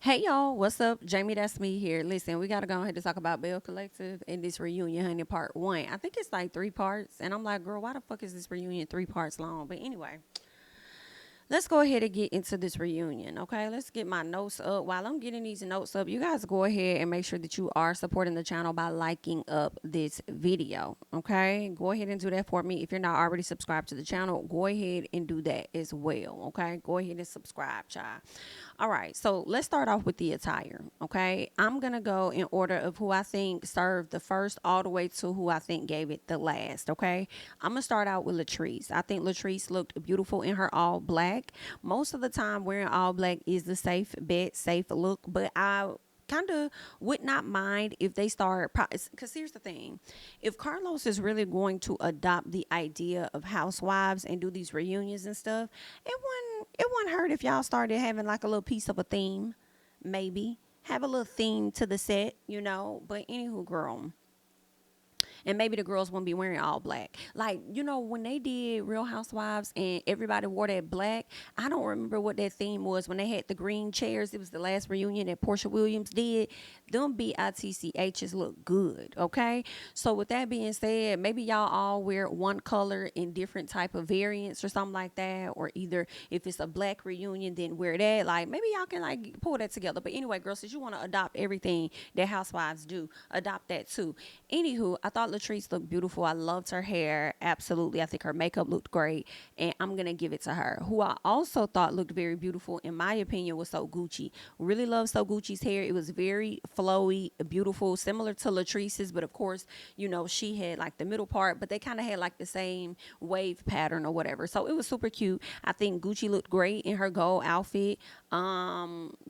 Hey y'all, what's up? JamiThatsMe here. Listen, we gotta go ahead and talk about Belle Collective and this reunion, honey, part one. I think it's like three parts, and I'm like, girl, why the fuck is this reunion three parts long? But anyway, let's go ahead and get into this reunion, okay? Let's get my notes up. While I'm getting these notes up, you guys go ahead and make sure that you are supporting the channel by liking up this video, okay? Go ahead and do that for me. If you're not already subscribed to the channel, go ahead and do that as well, okay? Go ahead and subscribe, child. All right, so let's start off with the attire, okay? I'm gonna go in order of who I think served the first all the way to who I think gave it the last, okay? I'm gonna start out with Latrice. I think Latrice looked beautiful in her all black. Most of the time, wearing all black is the safe bet, safe look, but I kind of would not mind if they start, because here's the thing, if Carlos is really going to adopt the idea of housewives and do these reunions and stuff, it wouldn't hurt if y'all started having like a little piece of a theme, maybe have a little theme to the set, but anywho, girl, and maybe the girls won't be wearing all black. Like, when they did Real Housewives and everybody wore that black, I don't remember what that theme was when they had the green chairs. It was the last reunion that Portia Williams did. Them BITCHs look good, okay? So with that being said, maybe y'all all wear one color in different type of variants or something like that, or either if it's a black reunion, then wear that. Like, maybe y'all can like pull that together. But anyway, girls, since you want to adopt everything that housewives do, adopt that too. Anywho, I thought Latrice looked beautiful. I loved her hair. Absolutely. I think her makeup looked great. And I'm going to give it to her. Who I also thought looked very beautiful, in my opinion, was So Gucci. Really love So Gucci's hair. It was very flowy, beautiful, similar to Latrice's. But of course, she had like the middle part, but they kind of had like the same wave pattern or whatever. So it was super cute. I think Gucci looked great in her gold outfit.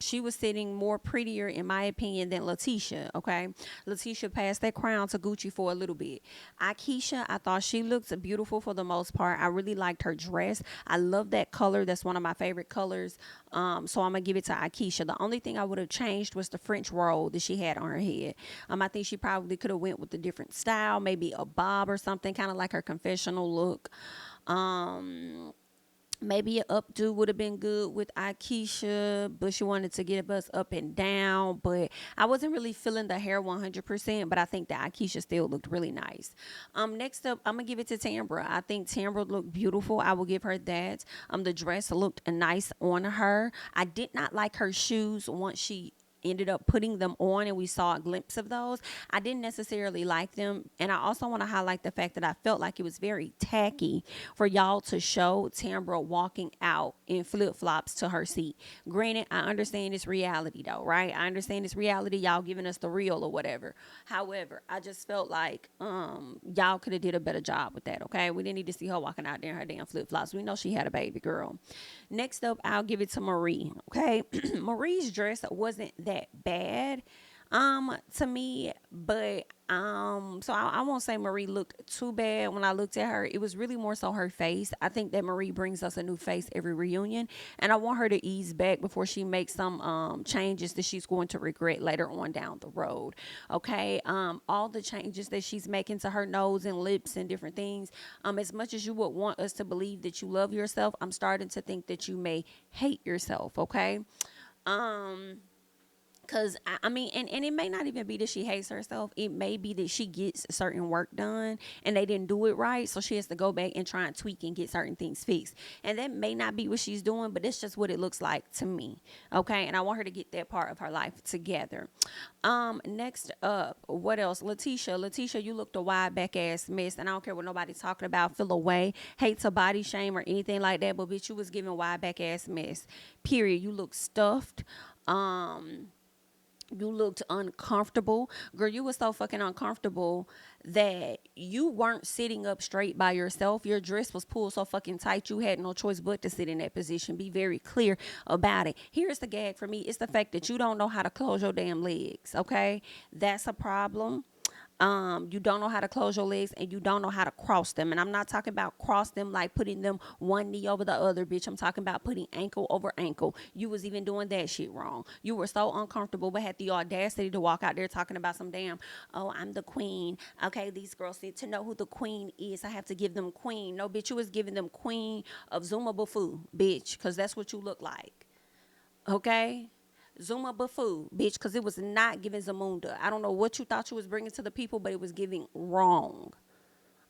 She was sitting more prettier, in my opinion, than Letitia. Okay. Letitia passed that crown to Gucci for a little bit. Akeisha, I thought she looked beautiful for the most part. I really liked her dress. I love that color. That's one of my favorite colors. So I'm gonna give it to Akeisha. The only thing I would have changed was the French roll that she had on her head. I think she probably could have went with a different style, maybe a bob or something, kind of like her confessional look. Um, Maybe an updo would have been good with Akeisha, but she wanted to get us up and down. But I wasn't really feeling the hair 100%, but I think that Akeisha still looked really nice. Next up, I'm gonna give it to Tambra. I think Tambra looked beautiful. I will give her that. The dress looked nice on her. I did not like her shoes once she ended up putting them on and we saw a glimpse of those. I didn't necessarily like them. And I also want to highlight the fact that I felt like it was very tacky for y'all to show Tambra walking out in flip flops to her seat. Granted, I understand it's reality though, right? I understand it's reality. Y'all giving us the real or whatever. However, I just felt like y'all could have did a better job with that, okay? We didn't need to see her walking out there in her damn flip flops. We know she had a baby girl. Next up, I'll give it to Marie. Okay. Marie's dress wasn't that bad to me, but so I won't say Marie looked too bad. When I looked at her, it was really more so her face. I think that Marie brings us a new face every reunion, and I want her to ease back before she makes some changes that she's going to regret later on down the road. Okay. All the changes that she's making to her nose and lips and different things, as much as you would want us to believe that you love yourself, I'm starting to think that you may hate yourself. Okay. um Cause I mean, and it may not even be that she hates herself. It may be that she gets certain work done and they didn't do it right, so she has to go back and try and tweak and get certain things fixed. And that may not be what she's doing, but it's just what it looks like to me. Okay, and I want her to get that part of her life together. Next up, what else? Letitia, you looked a wide back ass mess, and I don't care what nobody's talking about. Feel away, hate to body shame or anything like that, but bitch, you was giving wide back ass mess. Period. You look stuffed. You looked uncomfortable. Girl, you were so fucking uncomfortable that you weren't sitting up straight by yourself. Your dress was pulled so fucking tight you had no choice but to sit in that position. Be very clear about it. Here's the gag for me. It's the fact that you don't know how to close your damn legs, okay? That's a problem. You don't know how to close your legs and you don't know how to cross them. And I'm not talking about cross them like putting them one knee over the other, bitch. I'm talking about putting ankle over ankle. You was even doing that shit wrong. You were so uncomfortable, but had the audacity to walk out there talking about some damn, oh, I'm the queen. Okay, these girls need to know who the queen is. I have to give them queen. No, bitch, you was giving them queen of Zuma Bafu, bitch, because that's what you look like. Okay? Zuma Bafu, bitch, because it was not giving Zamunda. I don't know what you thought you was bringing to the people, but it was giving wrong.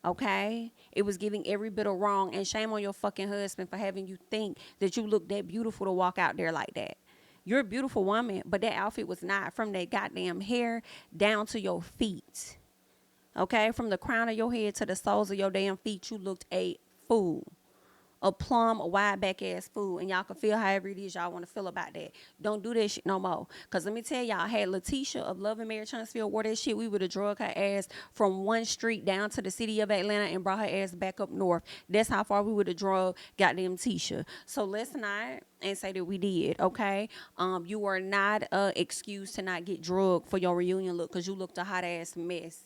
Okay? It was giving every bit of wrong. And shame on your fucking husband for having you think that you look that beautiful to walk out there like that. You're a beautiful woman, but that outfit was not, from that goddamn hair down to your feet. Okay? From the crown of your head to the soles of your damn feet, you looked a fool. A plum, a wide back ass fool, and y'all can feel however it is y'all want to feel about that. Don't do that shit no more. Cause let me tell y'all, had Letitia of Love and Marriage Huntsville wore that shit, we would have drug her ass from one street down to the city of Atlanta and brought her ass back up north. That's how far we would have drug goddamn Tisha. So let's not and say that we did, okay? You are not excused to not get drugged for your reunion look, cause you looked a hot ass mess,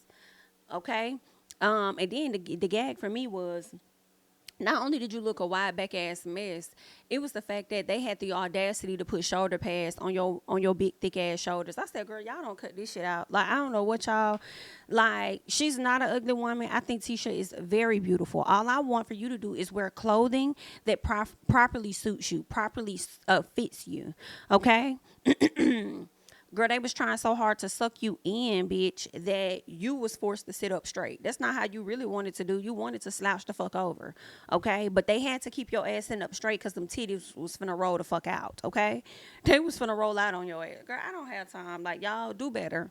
okay? And then the gag for me was, not only did you look a wide back ass mess, it was the fact that they had the audacity to put shoulder pads on your big thick ass shoulders. I said, girl, y'all don't cut this shit out. Like, I don't know what y'all, like, she's not an ugly woman. I think Tisha is very beautiful. All I want for you to do is wear clothing that properly suits you, properly fits you. Okay? Girl, they was trying so hard to suck you in, bitch, that you was forced to sit up straight. That's not how you really wanted to do. You wanted to slouch the fuck over, okay? But they had to keep your ass sitting up straight because them titties was finna roll the fuck out, okay? They was finna roll out on your ass. Girl, I don't have time. Like, y'all, do better.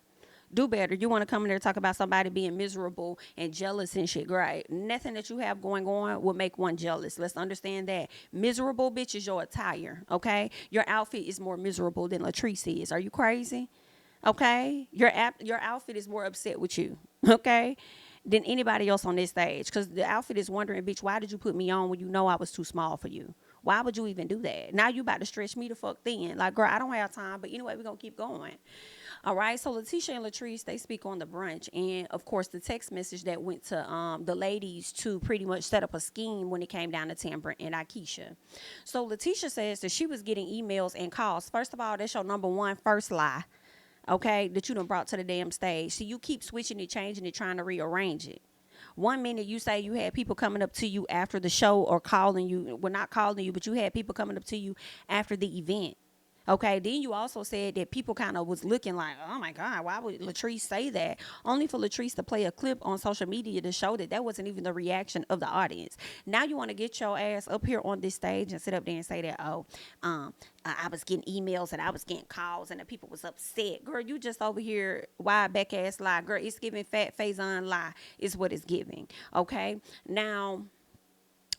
Do better. You want to come in there and talk about somebody being miserable and jealous and shit. Great. Nothing that you have going on will make one jealous. Let's understand that. Miserable, bitch, is your attire, okay? Your outfit is more miserable than Latrice is. Are you crazy? Okay? Your outfit is more upset with you, okay, than anybody else on this stage. Because the outfit is wondering, bitch, why did you put me on when you know I was too small for you? Why would you even do that? Now you about to stretch me the fuck thin. Like, girl, I don't have time. But anyway, we're going to keep going. All right, so Letitia and Latrice, they speak on the brunch. And, of course, the text message that went to the ladies to pretty much set up a scheme when it came down to Tambra and Akeisha. So Letitia says that she was getting emails and calls. First of all, that's your number one first lie, okay, that you done brought to the damn stage. So you keep switching it, changing it, trying to rearrange it. One minute you say you had people coming up to you after the show or calling you. Well, not calling you, but you had people coming up to you after the event. Okay, then you also said that people kind of was looking like, oh my God, why would Latrice say that? Only for Latrice to play a clip on social media to show that that wasn't even the reaction of the audience. Now you want to get your ass up here on this stage and sit up there and say that, I was getting emails and I was getting calls and the people was upset. Girl, you just over here wide back ass lie. Girl, it's giving fat Faison lie is what it's giving. Okay, now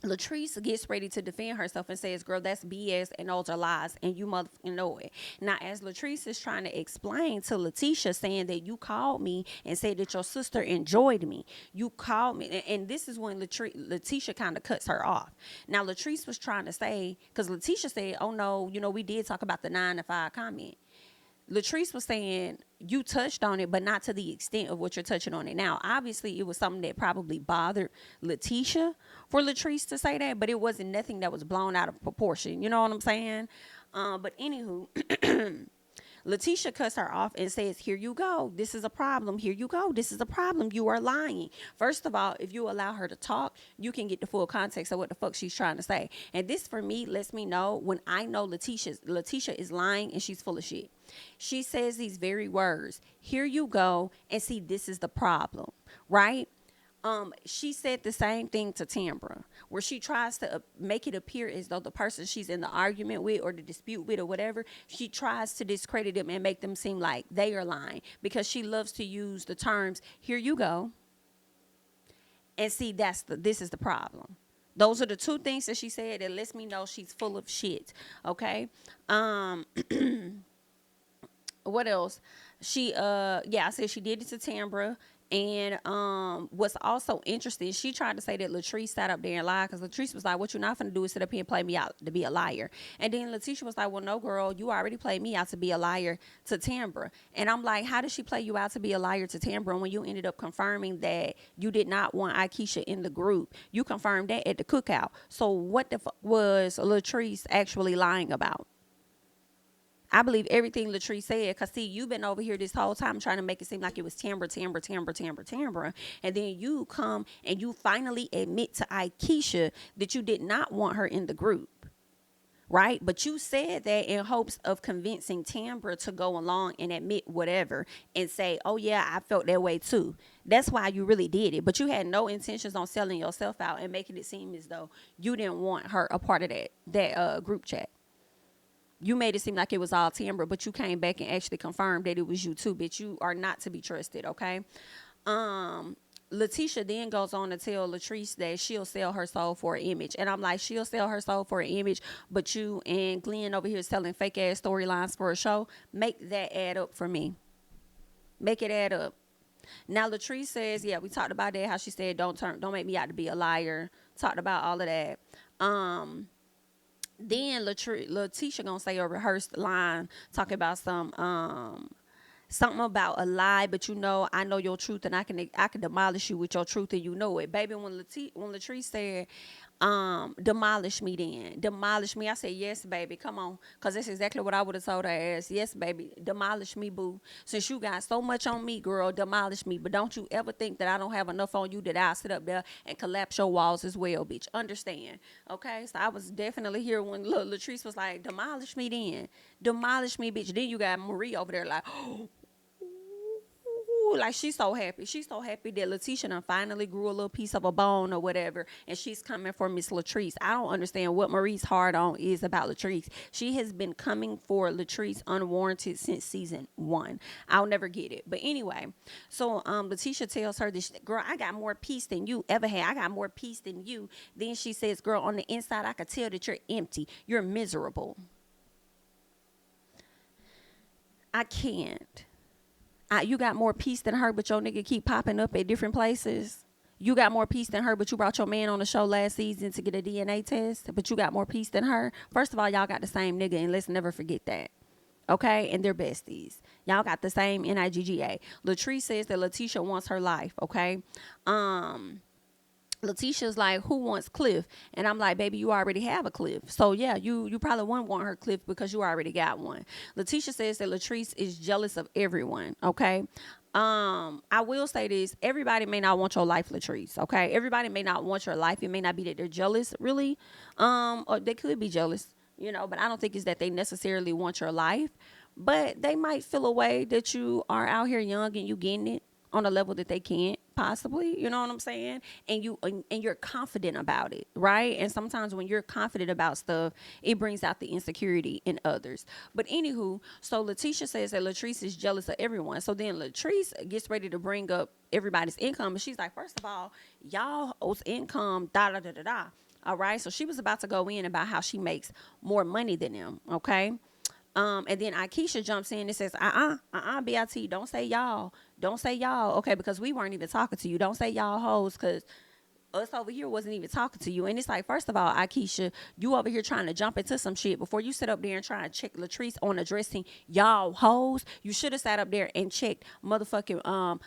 Latrice gets ready to defend herself and says, girl, that's BS and those are lies and you motherfucking know it. Now, as Latrice is trying to explain to Letitia, saying that you called me and said that your sister enjoyed me. You called me. And this is when Letitia kind of cuts her off. Now, Latrice was trying to say, because Letitia said, oh no, we did talk about the 9 to 5 comment. Latrice was saying you touched on it, but not to the extent of what you're touching on it now. Obviously, it was something that probably bothered Letitia for Latrice to say that, but it wasn't nothing that was blown out of proportion. You know what I'm saying? But anywho, Letitia cuts her off and says, here you go. This is a problem. Here you go. This is a problem. You are lying. First of all, if you allow her to talk, you can get the full context of what the fuck she's trying to say. And this, for me, lets me know when I know Letitia is lying and she's full of shit. She says these very words, here you go, and see, this is the problem, right? She said the same thing to Tambra, where she tries to make it appear as though the person she's in the argument with or the dispute with or whatever, she tries to discredit them and make them seem like they are lying, because she loves to use the terms, here you go, and see, this is the problem. Those are the two things that she said that lets me know she's full of shit, okay? What else? I said she did it to Tambra. And what's also interesting, she tried to say that Latrice sat up there and lied, because Latrice was like, what you're not going to do is sit up here and play me out to be a liar. And then Letitia was like, well, no, girl, you already played me out to be a liar to Tambra. And I'm like, how did she play you out to be a liar to Tambra when you ended up confirming that you did not want Akeisha in the group? You confirmed that at the cookout. So what the fuck was Latrice actually lying about? I believe everything Latrice said, because, see, you've been over here this whole time trying to make it seem like it was Tambra. And then you come and you finally admit to Akeisha that you did not want her in the group. right? But you said that in hopes of convincing Tambra to go along and admit whatever and say, oh yeah, I felt that way too. That's why you really did it. But you had no intentions on selling yourself out and making it seem as though you didn't want her a part of that group chat. You made it seem like it was all Tambra, but you came back and actually confirmed that it was you too, bitch. You are not to be trusted, okay? LaTeshiya then goes on to tell Latrice that she'll sell her soul for an image. And I'm like, she'll sell her soul for an image, but you and Glenn over here selling fake ass storylines for a show. Make that add up for me. Make it add up. Now Latrice says, yeah, we talked about that, how she said don't make me out to be a liar. Talked about all of that. Then LaTeshiya gonna say a rehearsed line talking about something about a lie, but I know your truth, and I can demolish you with your truth, and you know it, baby. When Latrice said, demolish me, then demolish me, I said, yes, baby, come on, because that's exactly what I would have told her as. Yes, baby, demolish me, boo. Since you got so much on me, girl, demolish me. But don't you ever think that I don't have enough on you that I'll sit up there and collapse your walls as well, bitch. Understand? Okay, so I was definitely here when Latrice was like, demolish me, then demolish me, bitch. Then you got Marie over there like, like she's so happy. She's so happy that LaTeshiya done finally grew a little piece of a bone or whatever, and she's coming for Miss Latrice. I don't understand what Marie's hard on is about Latrice. She has been coming for Latrice unwarranted since season 1. I'll never get it. But anyway, so LaTeshiya tells her this, girl, I got more peace than you ever had. I got more peace than you. Then she says, girl, on the inside, I could tell that you're empty. You're miserable. I can't. You got more peace than her, but your nigga keep popping up at different places. You got more peace than her, but you brought your man on the show last season to get a DNA test, but you got more peace than her. First of all, y'all got the same nigga, and let's never forget that. Okay? And they're besties. Y'all got the same NIGGA. Latrice says that LaTeshiya wants her life, okay? LaTeshiya's like, who wants Cliff? And I'm like, baby, you already have a Cliff. So yeah, you probably wouldn't want her Cliff because you already got one. LaTeshiya says that Latrice is jealous of everyone. Okay. I will say this, everybody may not want your life, Latrice. Okay. Everybody may not want your life. It may not be that they're jealous, really. Or they could be jealous, but I don't think it's that they necessarily want your life. But they might feel a way that you are out here young and you getting it on a level that they can't possibly, you know what I'm saying? And you're confident about it, right? And sometimes when you're confident about stuff, it brings out the insecurity in others. But anywho, so LaTeshiya says that Latrice is jealous of everyone. So then Latrice gets ready to bring up everybody's income, and she's like, first of all, y'all's income, da-da-da-da-da. All right, so she was about to go in about how she makes more money than them, okay? And then Akeisha jumps in and says, BIT, don't say y'all. Don't say y'all. Okay, because we weren't even talking to you. Don't say y'all hoes, because us over here wasn't even talking to you. And it's like, first of all, Akeisha, you over here trying to jump into some shit before you sit up there and try and check Latrice on addressing y'all hoes. You should have sat up there and checked motherfucking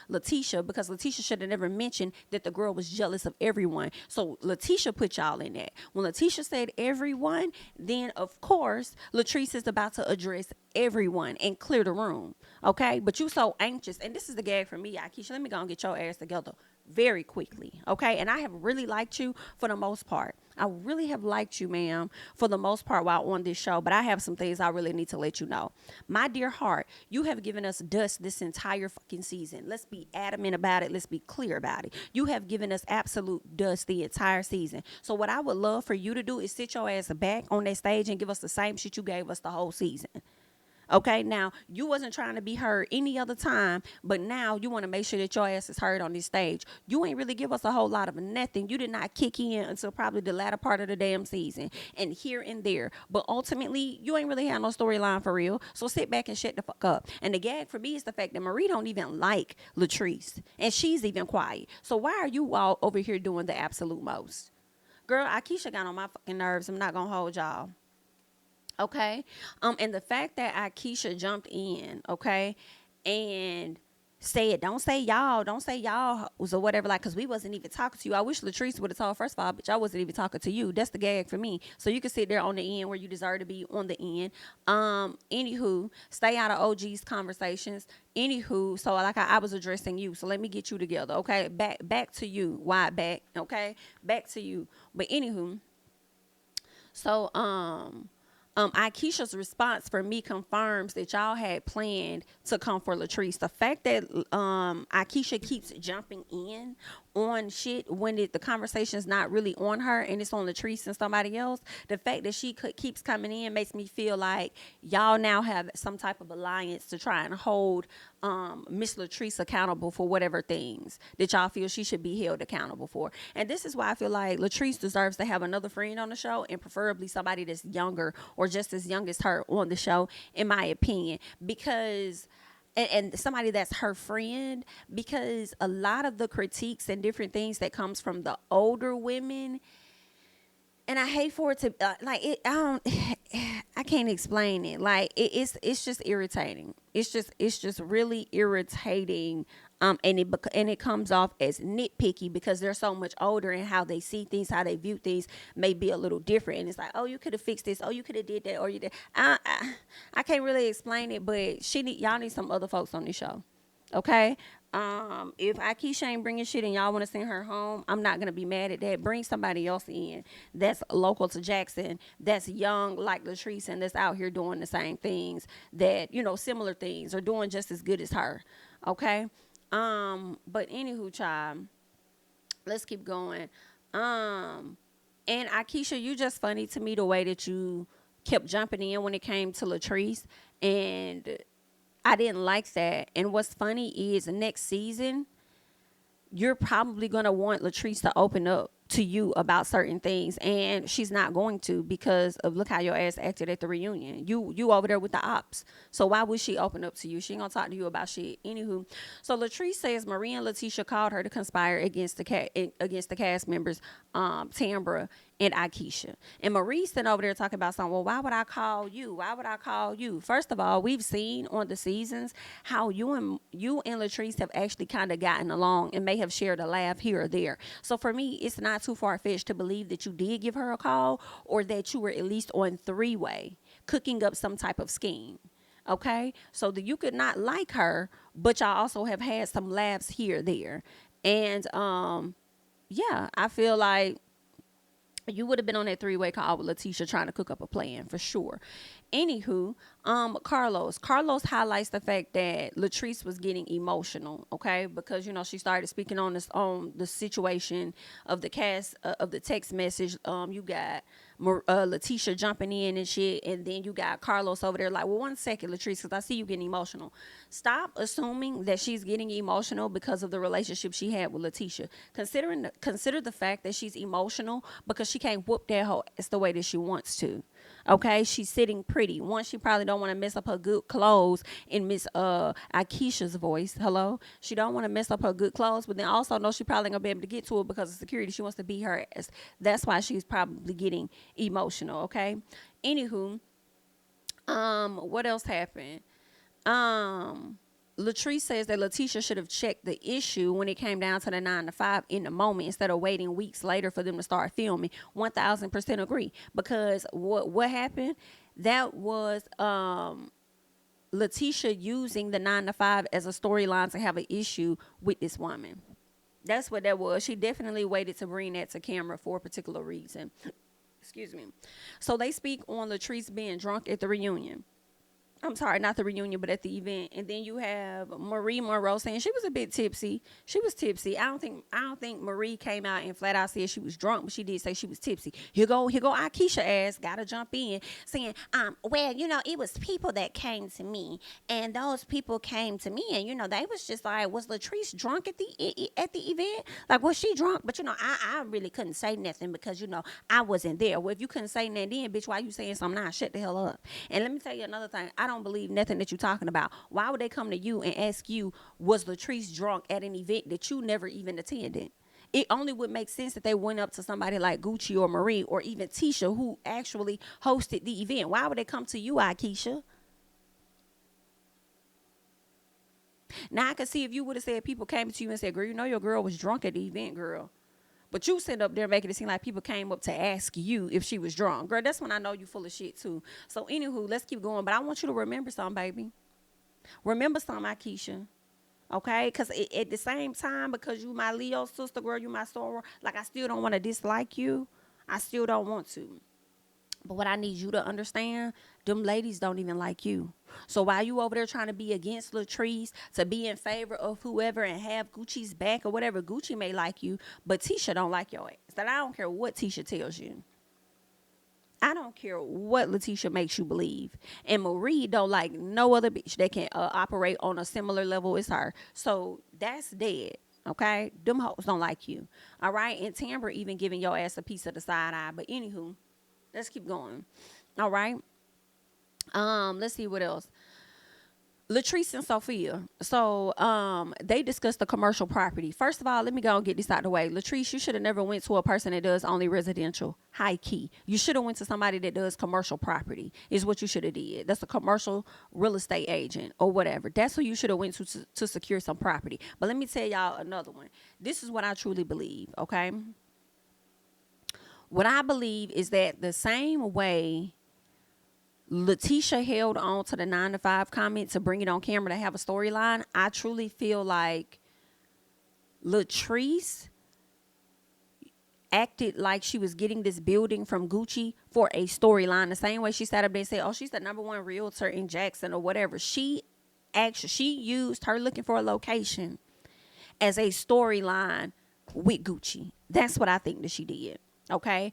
LaTeshiya, because LaTeshiya should have never mentioned that the girl was jealous of everyone. So LaTeshiya put y'all in that. When LaTeshiya said everyone, then of course Latrice is about to address everyone and clear the room. Okay, but you so anxious, and this is the gag for me, Akeisha. Let me go and get your ass together very quickly, okay? And I have really liked you for the most part. I really have liked you, ma'am, for the most part while on this show, but I have some things I really need to let you know. My dear heart, you have given us dust this entire fucking season. Let's be adamant about it. Let's be clear about it. You have given us absolute dust the entire season. So what I would love for you to do is sit your ass back on that stage and give us the same shit you gave us the whole season. Okay, now you wasn't trying to be heard any other time, but now you want to make sure that your ass is heard on this stage. You ain't really give us a whole lot of nothing. You did not kick in until probably the latter part of the damn season, and here and there. But ultimately, you ain't really had no storyline for real. So sit back and shut the fuck up. And the gag for me is the fact that Marie don't even like Latrice, and she's even quiet. So why are you all over here doing the absolute most? Girl, Akeisha got on my fucking nerves. I'm not gonna hold y'all. Okay. And the fact that Akeisha jumped in, okay, and said, don't say y'all or whatever, like, because we wasn't even talking to you. I wish Latrice would have told, first of all, bitch, I wasn't even talking to you. That's the gag for me. So you can sit there on the end where you deserve to be on the end. Anywho, stay out of OG's conversations. Anywho, so like I was addressing you. So let me get you together, okay? Back to you. Wide back, okay? Back to you. But anywho, so Akeisha's response for me confirms that y'all had planned to come for Latrice. The fact that Akeisha keeps jumping in on shit when the conversation's not really on her and it's on Latrice and somebody else, the fact that she keeps coming in makes me feel like y'all now have some type of alliance to try and hold Miss Latrice accountable for whatever things that y'all feel she should be held accountable for. And this is why I feel like Latrice deserves to have another friend on the show, and preferably somebody that's younger or just as young as her on the show, in my opinion, because and somebody that's her friend, because a lot of the critiques and different things that comes from the older women, and I hate for it to like it. I don't. I can't explain it. Like it's just irritating. It's just really irritating. And it comes off as nitpicky because they're so much older, and how they see things, how they view things may be a little different. And it's like, oh, you could have fixed this. Oh, you could have did that, or you did. I can't really explain it, but y'all need some other folks on this show. Okay. If Akeisha ain't bringing shit and y'all want to send her home, I'm not gonna be mad at that. Bring somebody else in that's local to Jackson, that's young like Latrice, and that's out here doing the same things, that similar things, or doing just as good as her. Okay. But anywho, child, let's keep going. And Akeisha, you just funny to me the way that you kept jumping in when it came to Latrice, and I didn't like that. And what's funny is next season, you're probably going to want Latrice to open up to you about certain things, and she's not going to, because of look how your ass acted at the reunion. You over there with the ops, so why would she open up to you? She ain't gonna talk to you about shit. Anywho, so Latrice says Marie and Letitia called her to conspire against the cast members, Tambra and Akeisha. And Marie's sitting over there talking about something. Well, why would I call you? Why would I call you? First of all, we've seen on the seasons how you and Latrice have actually kind of gotten along and may have shared a laugh here or there. So for me, it's not too far-fetched to believe that you did give her a call, or that you were at least on three-way cooking up some type of scheme. Okay, so that you could not like her, but y'all also have had some laughs here or there. And yeah, I feel like you would have been on that three-way call with Letitia trying to cook up a plan for sure. Anywho, Carlos highlights the fact that Latrice was getting emotional, okay, because she started speaking on the situation of the cast of the text message. You got Letitia jumping in and shit, and then you got Carlos over there like, well, 1 second, Latrice, because I see you getting emotional. Stop assuming that she's getting emotional because of the relationship she had with Letitia. Consider the fact that she's emotional because she can't whoop that hoe ass the way that she wants to. Okay, she's sitting pretty. One, she probably don't want to mess up her good clothes in Miss Akeisha's voice. Hello, she don't want to mess up her good clothes, but then also know she probably gonna be able to get to it because of security. She wants to beat her ass. That's why she's probably getting emotional. Okay. Anywho, what else happened? Latrice says that Letitia should have checked the issue when it came down to the 9 to 5 in the moment, instead of waiting weeks later for them to start filming. 1000% agree. Because what happened? That was Letitia using the 9 to 5 as a storyline to have an issue with this woman. That's what that was. She definitely waited to bring that to camera for a particular reason. Excuse me. So they speak on Latrice being drunk at the reunion. I'm sorry, not the reunion, but at the event. And then you have Marie Monroe saying she was a bit tipsy. She was tipsy. I don't think Marie came out and flat out said she was drunk, but she did say she was tipsy. Here go Akeisha ass, gotta jump in, saying, well, it was people that came to me, and those people came to me, and they was just like, was Latrice drunk at the event? Like, was she drunk? But I really couldn't say nothing because I wasn't there. Well, if you couldn't say nothing then, bitch, why you saying something now? Shut the hell up. And let me tell you another thing. I don't believe nothing that you're talking about. Why would they come to you and ask you, was Latrice drunk at an event that you never even attended? It only would make sense that they went up to somebody like Gucci or Marie or even Tisha, who actually hosted the event. Why would they come to you, Akeisha? Now I can see if you would have said people came to you and said, girl, your girl was drunk at the event, girl. But you sit up there making it seem like people came up to ask you if she was drunk. Girl, that's when I know you full of shit too. So anywho, let's keep going. But I want you to remember something, baby. Remember something, Akeisha. Okay? Because at the same time, because you my Leo sister, girl, you my soror, like I still don't want to dislike you. I still don't want to. But what I need you to understand, them ladies don't even like you. So while you over there trying to be against Latrice, to be in favor of whoever and have Gucci's back or whatever, Gucci may like you, but Tisha don't like your ass. That I don't care what Tisha tells you. I don't care what Letitia makes you believe. And Marie don't like no other bitch that can operate on a similar level as her. So that's dead. Okay? Them hoes don't like you. All right? And Tamra even giving your ass a piece of the side eye. But anywho, let's keep going. All right? Let's see what else. Latrice and Sophia. So they discussed the commercial property. First of all, let me go and get this out of the way. Latrice, you should have never went to a person that does only residential, high key. You should have went to somebody that does commercial property is what you should have did. That's a commercial real estate agent or whatever. That's who you should have went to secure some property. But let me tell y'all another one. This is what I truly believe, okay? What I believe is that the same way Letitia held on to the 9 to 5 comment to bring it on camera to have a storyline, I truly feel like Latrice acted like she was getting this building from Gucci for a storyline. The same way she sat up there and said, oh, she's the #1 realtor in Jackson or whatever. She used her looking for a location as a storyline with Gucci. That's what I think that she did. Okay.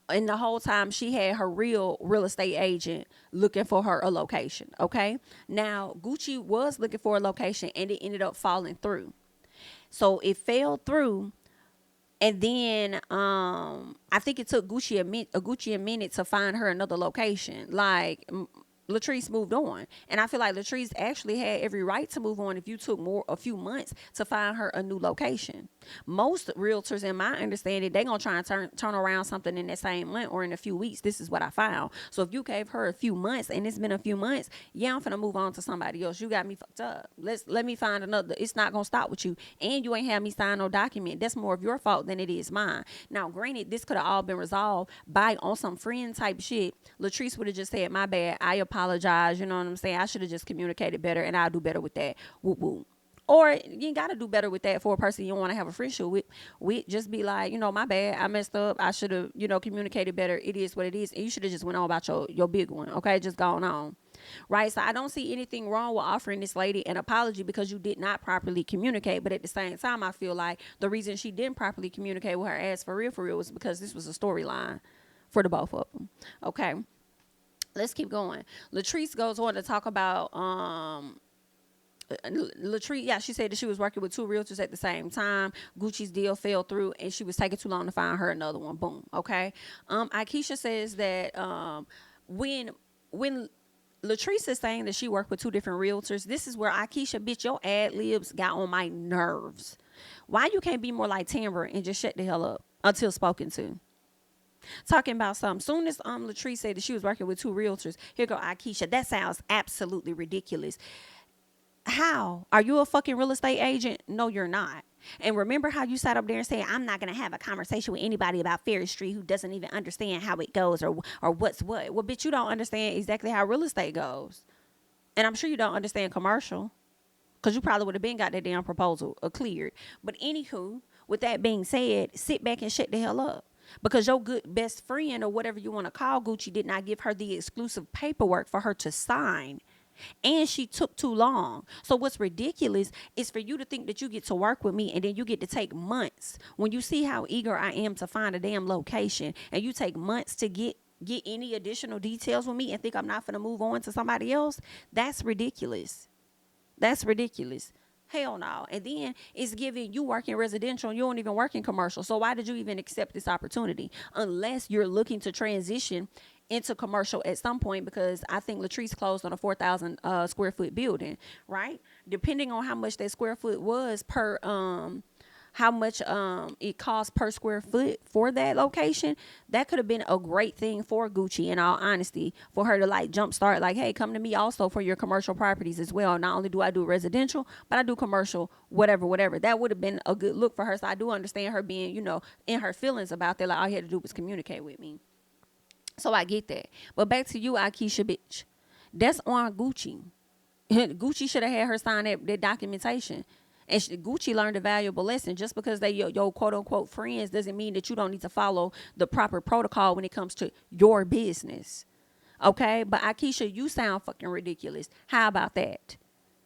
And the whole time she had her real estate agent looking for her a location. Okay. Now Gucci was looking for a location and it ended up falling through. So it fell through. And then I think it took Gucci a minute to find her another location. Like Latrice moved on. And I feel like Latrice actually had every right to move on if you took a few months to find her a new location. Most realtors, in my understanding, they're going to try and turn around something in that same month or in a few weeks. This is what I found. So if you gave her a few months and it's been a few months, yeah, I'm finna move on to somebody else. You got me fucked up. Let me find another. It's not going to stop with you. And you ain't have me sign no document. That's more of your fault than it is mine. Now, granted, this could have all been resolved by on some friend type shit. Latrice would have just said, my bad, I apologize. You know what I'm saying? I should have just communicated better and I'll do better with that. Whoop, whoop. Or you ain't got to do better with that for a person you don't want to have a friendship with. Just be like, my bad. I messed up. I should have, communicated better. It is what it is. And you should have just went on about your big one. Okay. Just gone on. Right. So I don't see anything wrong with offering this lady an apology because you did not properly communicate. But at the same time, I feel like the reason she didn't properly communicate with her ass for real was because this was a storyline for the both of them. Okay. Let's keep going. Latrice goes on to talk about, Latrice, yeah, she said that she was working with 2 realtors at the same time. Gucci's deal fell through and she was taking too long to find her another one. Boom. Okay. Akeisha says that when Latrice is saying that she worked with 2 different realtors, this is where Akeisha, bitch, your ad libs got on my nerves. Why you can't be more like Tamra and just shut the hell up until spoken to? Talking about something. Soon as Latrice said that she was working with 2 realtors, here go Akeisha. That sounds absolutely ridiculous. How? Are you a fucking real estate agent? No, you're not. And remember how you sat up there and said, I'm not going to have a conversation with anybody about Ferry Street who doesn't even understand how it goes or what's what. Well, bitch, you don't understand exactly how real estate goes. And I'm sure you don't understand commercial because you probably would have been got that damn proposal cleared. But anywho, with that being said, sit back and shut the hell up. Because your good best friend or whatever you want to call Gucci did not give her the exclusive paperwork for her to sign. And she took too long. So what's ridiculous is for you to think that you get to work with me and then you get to take months. When you see how eager I am to find a damn location and you take months to get any additional details with me and think I'm not going to move on to somebody else, that's ridiculous. That's ridiculous. Hell no. And then it's giving you work in residential and you don't even work in commercial. So why did you even accept this opportunity? Unless you're looking to transition into commercial at some point, because I think Latrice closed on a 4,000 square foot building, right? Depending on how much that square foot was per, how much it cost per square foot for that location, that could have been a great thing for Gucci, in all honesty, for her to like jumpstart, like, hey, come to me also for your commercial properties as well. Not only do I do residential, but I do commercial, whatever. That would have been a good look for her. So I do understand her being, in her feelings about that. Like, all you had to do was communicate with me. So I get that. But back to you, Akeisha, bitch. That's on Gucci. Gucci should have had her sign that documentation. And Gucci learned a valuable lesson. Just because they your quote unquote friends doesn't mean that you don't need to follow the proper protocol when it comes to your business. Okay? But Akeisha, you sound fucking ridiculous. How about that?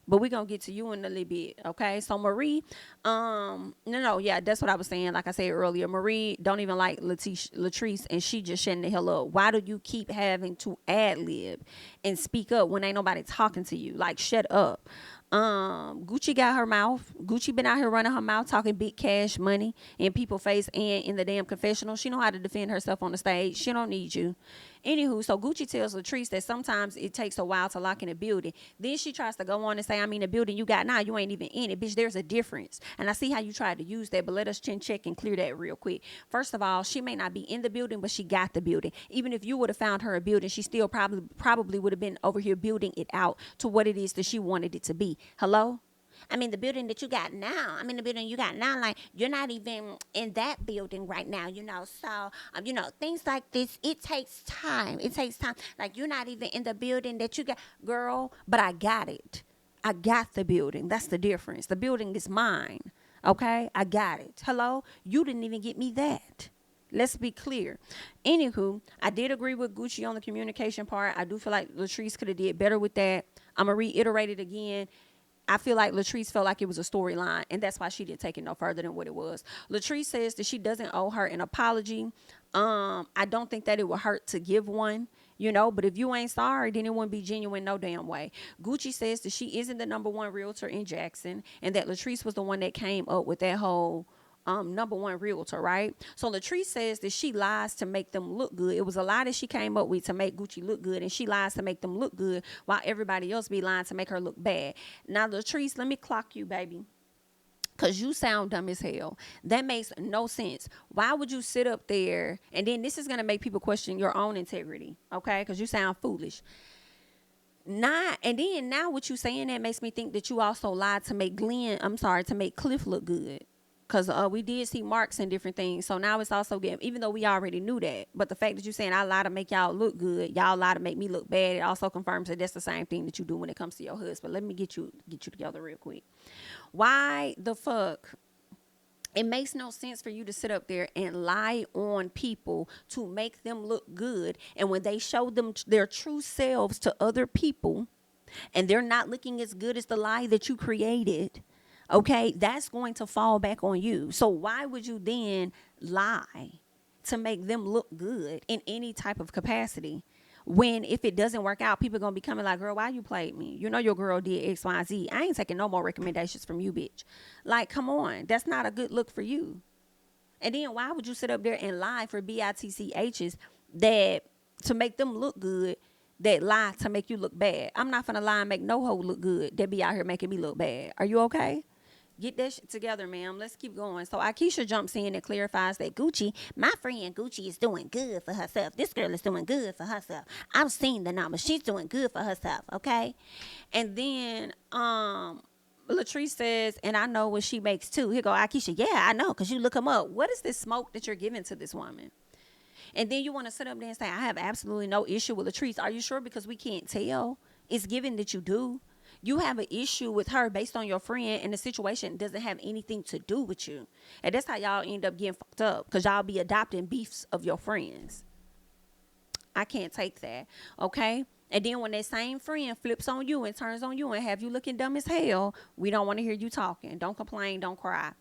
But we're gonna get to you in a little bit, okay? So Marie, yeah, that's what I was saying. Like I said earlier, Marie don't even like Latrice, and she just shutting the hell up. Why do you keep having to ad lib and speak up when ain't nobody talking to you? Like, shut up. Gucci got her mouth. Gucci been out here running her mouth, talking big cash money in people's face and in the damn confessional. She know how to defend herself on the stage. She don't need you. Anywho, so Gucci tells Latrice that sometimes it takes a while to lock in a building. Then she tries to go on and say, I mean, the building you got now, you ain't even in it. Bitch, there's a difference. And I see how you tried to use that, but let us chin check and clear that real quick. First of all, she may not be in the building, but she got the building. Even if you would have found her a building, she still probably would have been over here building it out to what it is that she wanted it to be. Hello? I mean, the building that you got now, the building you got now, like, you're not even in that building right now, So, things like this, it takes time. It takes time. Like, you're not even in the building that you got, girl, but I got it. I got the building. That's the difference. The building is mine. Okay? I got it. Hello? You didn't even get me that. Let's be clear. Anywho, I did agree with Gucci on the communication part. I do feel like Latrice could have did better with that. I'm going to reiterate it again. I feel like Latrice felt like it was a storyline, and that's why she didn't take it no further than what it was. Latrice says that she doesn't owe her an apology. I don't think that it would hurt to give one, but if you ain't sorry, then it wouldn't be genuine no damn way. Gucci says that she isn't the number one realtor in Jackson, and that Latrice was the one that came up with that whole number one realtor, right? So Latrice says that she lies to make them look good. It was a lie that she came up with to make Gucci look good, and she lies to make them look good while everybody else be lying to make her look bad. Now, Latrice, let me clock you, baby, because you sound dumb as hell. That makes no sense. Why would you sit up there, and then this is going to make people question your own integrity, okay? Because you sound foolish. Now what you saying that makes me think that you also lied to make to make Cliff look good. Because we did see marks and different things. So now it's also getting, even though we already knew that. But the fact that you're saying I lie to make y'all look good, y'all lie to make me look bad, it also confirms that that's the same thing that you do when it comes to your husband. Let me get you together real quick. Why the fuck? It makes no sense for you to sit up there and lie on people to make them look good. And when they show them their true selves to other people, and they're not looking as good as the lie that you created, okay, that's going to fall back on you. So why would you then lie to make them look good in any type of capacity? When if it doesn't work out, people are going to be coming like, girl, why you played me? Your girl did X, Y, Z. I ain't taking no more recommendations from you, bitch. Like, come on. That's not a good look for you. And then why would you sit up there and lie for BITCHs that to make them look good, that lie to make you look bad? I'm not finna lie and make no hoe look good that be out here making me look bad. Are you okay? Get that shit together, ma'am. Let's keep going. So Akeisha jumps in and clarifies that my friend Gucci is doing good for herself. This girl is doing good for herself. I've seen the numbers. She's doing good for herself, okay? And then Latrice says, and I know what she makes too. Here go Akeisha. Yeah, I know, because you look them up. What is this smoke that you're giving to this woman? And then you want to sit up there and say, I have absolutely no issue with Latrice. Are you sure? Because we can't tell. It's given that you do. You have an issue with her based on your friend, and the situation doesn't have anything to do with you. And that's how y'all end up getting fucked up, because y'all be adopting beefs of your friends. I can't take that, okay? And then when that same friend flips on you and turns on you and have you looking dumb as hell, we don't want to hear you talking. Don't complain, don't cry.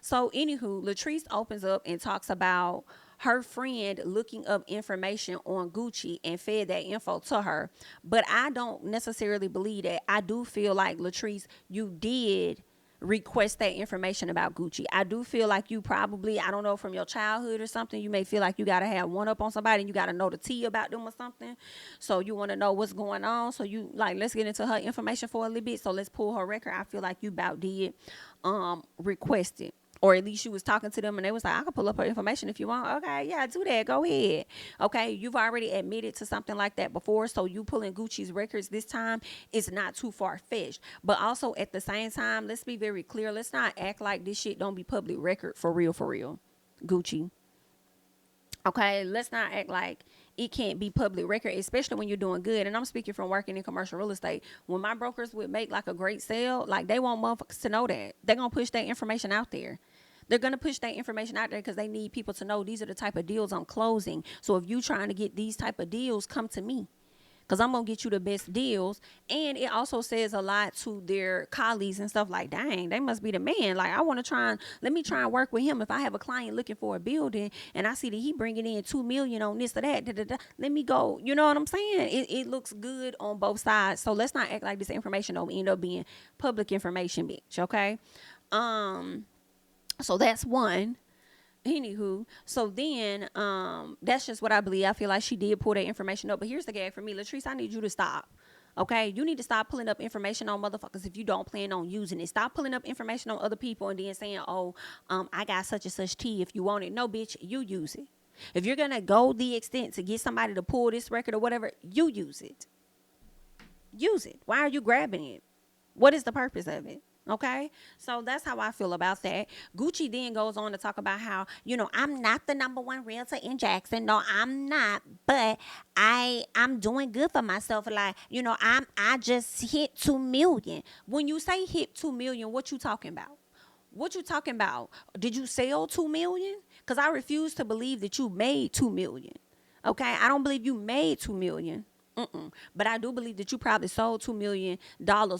So anywho, Latrice opens up and talks about her friend looking up information on Gucci and fed that info to her. But I don't necessarily believe that. I do feel like, Latrice, you did request that information about Gucci. I do feel like you probably, I don't know, from your childhood or something, you may feel like you got to have one up on somebody and you got to know the tea about them or something. So you want to know what's going on. So you like, let's get into her information for a little bit. So let's pull her record. I feel like you about did request it. Or at least you was talking to them and they was like, I can pull up her information if you want. Okay, yeah, do that. Go ahead. Okay, you've already admitted to something like that before. So you pulling Gucci's records this time is not too far-fetched. But also at the same time, let's be very clear. Let's not act like this shit don't be public record for real, Gucci. Okay, let's not act like it can't be public record, especially when you're doing good. And I'm speaking from working in commercial real estate. When my brokers would make like a great sale, like they want motherfuckers to know that. They're going to push that information out there. They're going to push that information out there because they need people to know these are the type of deals I'm closing. So if you're trying to get these type of deals, come to me, because I'm going to get you the best deals. And it also says a lot to their colleagues and stuff like, dang, they must be the man. Like, I want to let me try and work with him. If I have a client looking for a building and I see that he bringing in $2 million on this or that, let me go. You know what I'm saying? It looks good on both sides. So let's not act like this information don't end up being public information, bitch. Okay. So that's one. Anywho, so then that's just what I believe. I feel like she did pull that information up. But here's the gag for me. Latrice, I need you to stop. Okay? You need to stop pulling up information on motherfuckers if you don't plan on using it. Stop pulling up information on other people and then saying, oh, I got such and such tea if you want it. No, bitch, you use it. If you're going to go the extent to get somebody to pull this record or whatever, you use it. Use it. Why are you grabbing it? What is the purpose of it? Okay, so that's how I feel about that. Gucci then goes on to talk about how, I'm not the #1 realtor in Jackson. No, I'm not, but I'm doing good for myself. Like, I just hit 2 million. When you say hit 2 million, what you talking about? What you talking about? Did you sell 2 million? Because I refuse to believe that you made 2 million. Okay, I don't believe you made 2 million. But I do believe that you probably sold $2 million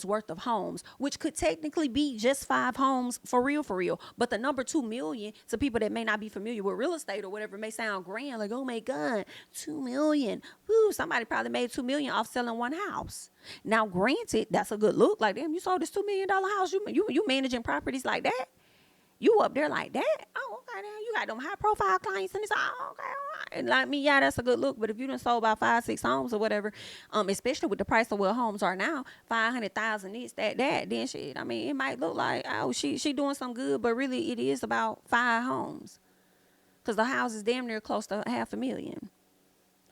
worth of homes, which could technically be just 5 homes for real. But the number 2 million to people that may not be familiar with real estate or whatever may sound grand, like, oh my God, 2 million. Woo, somebody probably made 2 million off selling one house. Now, granted, that's a good look. Like, damn, you sold this $2 million house. You managing properties like that? You up there like that? Oh, okay, then you got them high profile clients in this. Oh, okay, all right. And like me, yeah, that's a good look. But if you done sold about 5-6 homes or whatever, especially with the price of what homes are now, 500,000 this, that, then shit. I mean, it might look like, oh, she doing some good, but really it is about 5 homes, because the house is damn near close to $500,000.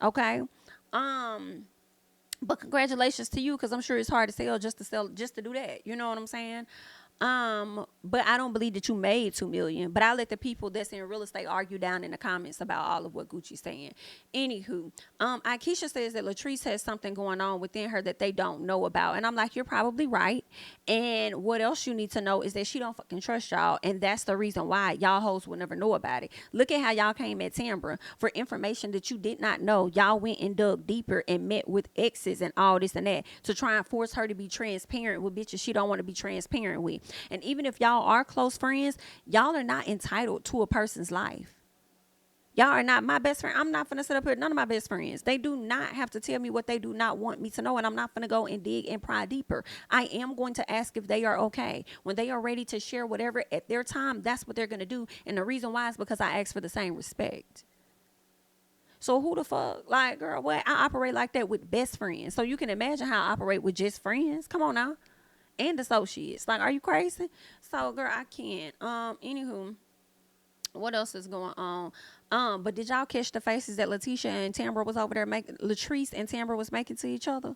Okay, but congratulations to you, because I'm sure it's hard to sell just to do that. You know what I'm saying? But I don't believe that you made 2 million. But I let the people that's in real estate argue down in the comments about all of what Gucci's saying. Anywho, Akeisha says that Latrice has something going on within her that they don't know about. And I'm like, you're probably right. And what else you need to know is that she don't fucking trust y'all. And that's the reason why y'all hoes will never know about it. Look at how y'all came at Tambra for information that you did not know. Y'all went and dug deeper and met with exes and all this and that to try and force her to be transparent with bitches she don't want to be transparent with. And even if y'all are close friends, y'all are not entitled to a person's life. Y'all are not my best friend. I'm not going to sit up here. None of my best friends. They do not have to tell me what they do not want me to know. And I'm not going to go and dig and pry deeper. I am going to ask if they are okay. When they are ready to share whatever at their time, that's what they're going to do. And the reason why is because I ask for the same respect. So who the fuck? Like, girl, what? I operate like that with best friends. So you can imagine how I operate with just friends. Come on now. And associates. Like, are you crazy? So, girl, I can't. Anywho, what else is going on? But did y'all catch the faces that Letitia and Tambra was over there making? Latrice and Tambra was making to each other?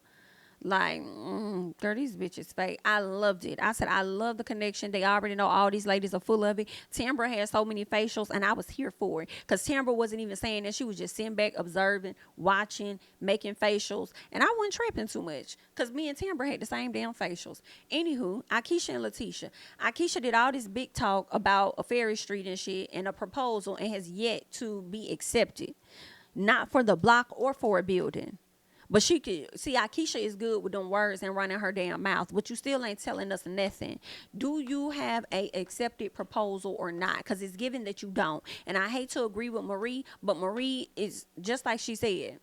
Like, girl, these bitches fake. I loved it. I said, I love the connection. They already know all these ladies are full of it. Tambra had so many facials, and I was here for it. Because Tambra wasn't even saying that. She was just sitting back, observing, watching, making facials. And I wasn't tripping too much. Because me and Tambra had the same damn facials. Anywho, Akeisha and Letitia. Akeisha did all this big talk about a Ferry Street and shit and a proposal, and has yet to be accepted. Not for the block or for a building. But she could see, Akeisha is good with them words and running her damn mouth, but you still ain't telling us nothing. Do you have a accepted proposal or not? Because it's given that you don't. And I hate to agree with Marie, but Marie is just like she said.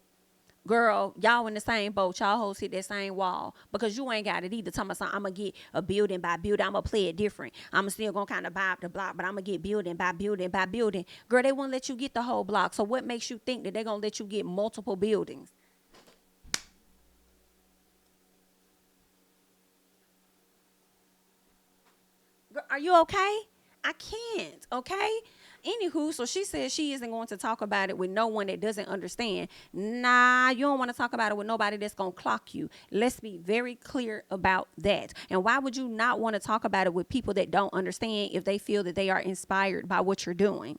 Girl, y'all in the same boat. Y'all hoes hit that same wall, because you ain't got it either. Talking about, I'm going to get a building by building. I'm going to play it different. I'm still going to kind of buy up the block, but I'm going to get building by building by building. Girl, they won't let you get the whole block. So what makes you think that they're going to let you get multiple buildings? Are you okay? I can't, okay? Anywho, so she says she isn't going to talk about it with no one that doesn't understand. Nah, you don't want to talk about it with nobody that's going to clock you. Let's be very clear about that. And why would you not want to talk about it with people that don't understand if they feel that they are inspired by what you're doing?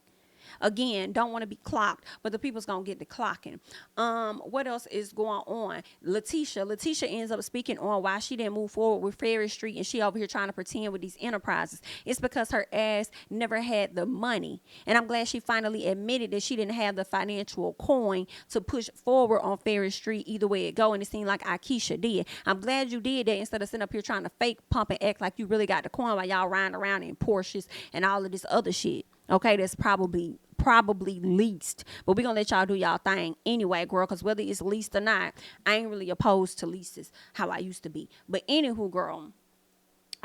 Again, don't want to be clocked, but the people's gonna get the clocking. What else is going on? Letitia ends up speaking on why she didn't move forward with Ferry Street, and she over here trying to pretend with these enterprises. It's because her ass never had the money, and I'm glad she finally admitted that she didn't have the financial coin to push forward on Ferry Street either way it go, and it seemed like Akeisha did. I'm glad you did that instead of sitting up here trying to fake pump and act like you really got the coin while y'all riding around in Porsches and all of this other shit. Okay, that's probably leased, but we're gonna let y'all do y'all thing anyway, girl, because whether it's leased or not, I ain't really opposed to leases how I used to be. But anywho, girl,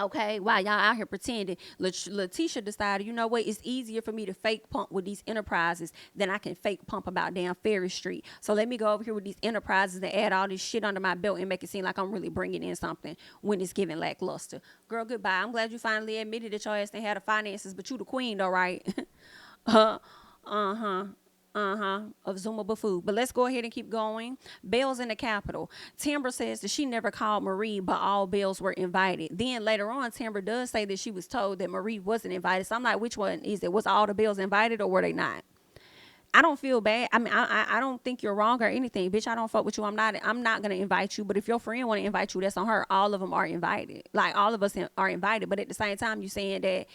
okay, while y'all out here pretending, Letitia decided, you know what, it's easier for me to fake pump with these enterprises than I can fake pump about damn Ferry Street. So let me go over here with these enterprises and add all this shit under my belt and make it seem like I'm really bringing in something when it's giving lackluster. Girl, goodbye. I'm glad you finally admitted that your ass didn't have the finances, but you the queen though, right? Uh-huh. Of Zuma Bafu. But let's go ahead and keep going. Belle's in the Capitol. Timber says that she never called Marie, but all Bells were invited. Then later on, Timber does say that she was told that Marie wasn't invited. So I'm like, which one is it? Was all the Bells invited or were they not? I don't feel bad. I mean, I don't think you're wrong or anything, bitch. I don't fuck with you. I'm not gonna invite you. But if your friend want to invite you, that's on her. All of them are invited. Like all of us are invited. But at the same time, you saying that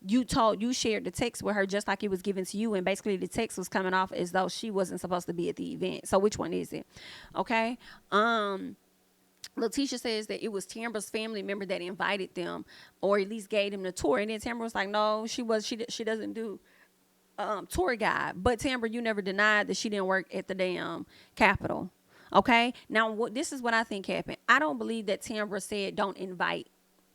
you shared the text with her just like it was given to you, and basically the text was coming off as though she wasn't supposed to be at the event. So which one is it? Okay. Letitia says that it was Tambra's family member that invited them, or at least gave them the tour. And then Tambra was like, no, she doesn't do tour guide. But Tambra, you never denied that she didn't work at the damn Capitol. Okay. Now, this is what I think happened. I don't believe that Tambra said don't invite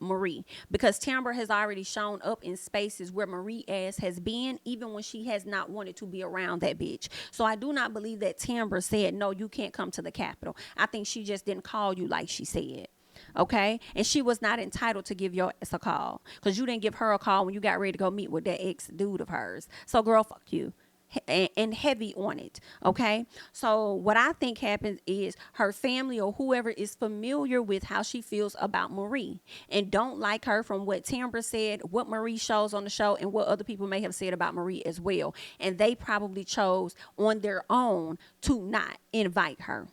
Marie, because Tambra has already shown up in spaces where Marie ass has been, even when she has not wanted to be around that bitch. So I do not believe that Tambra said, no, you can't come to the Capitol. I think she just didn't call you like she said. Okay. And she was not entitled to give your ass a call, because you didn't give her a call when you got ready to go meet with that ex dude of hers. So girl, fuck you. And heavy on it. Okay. So what I think happens is her family or whoever is familiar with how she feels about Marie and don't like her from what Tambra said, what Marie shows on the show, and what other people may have said about Marie as well. And they probably chose on their own to not invite her.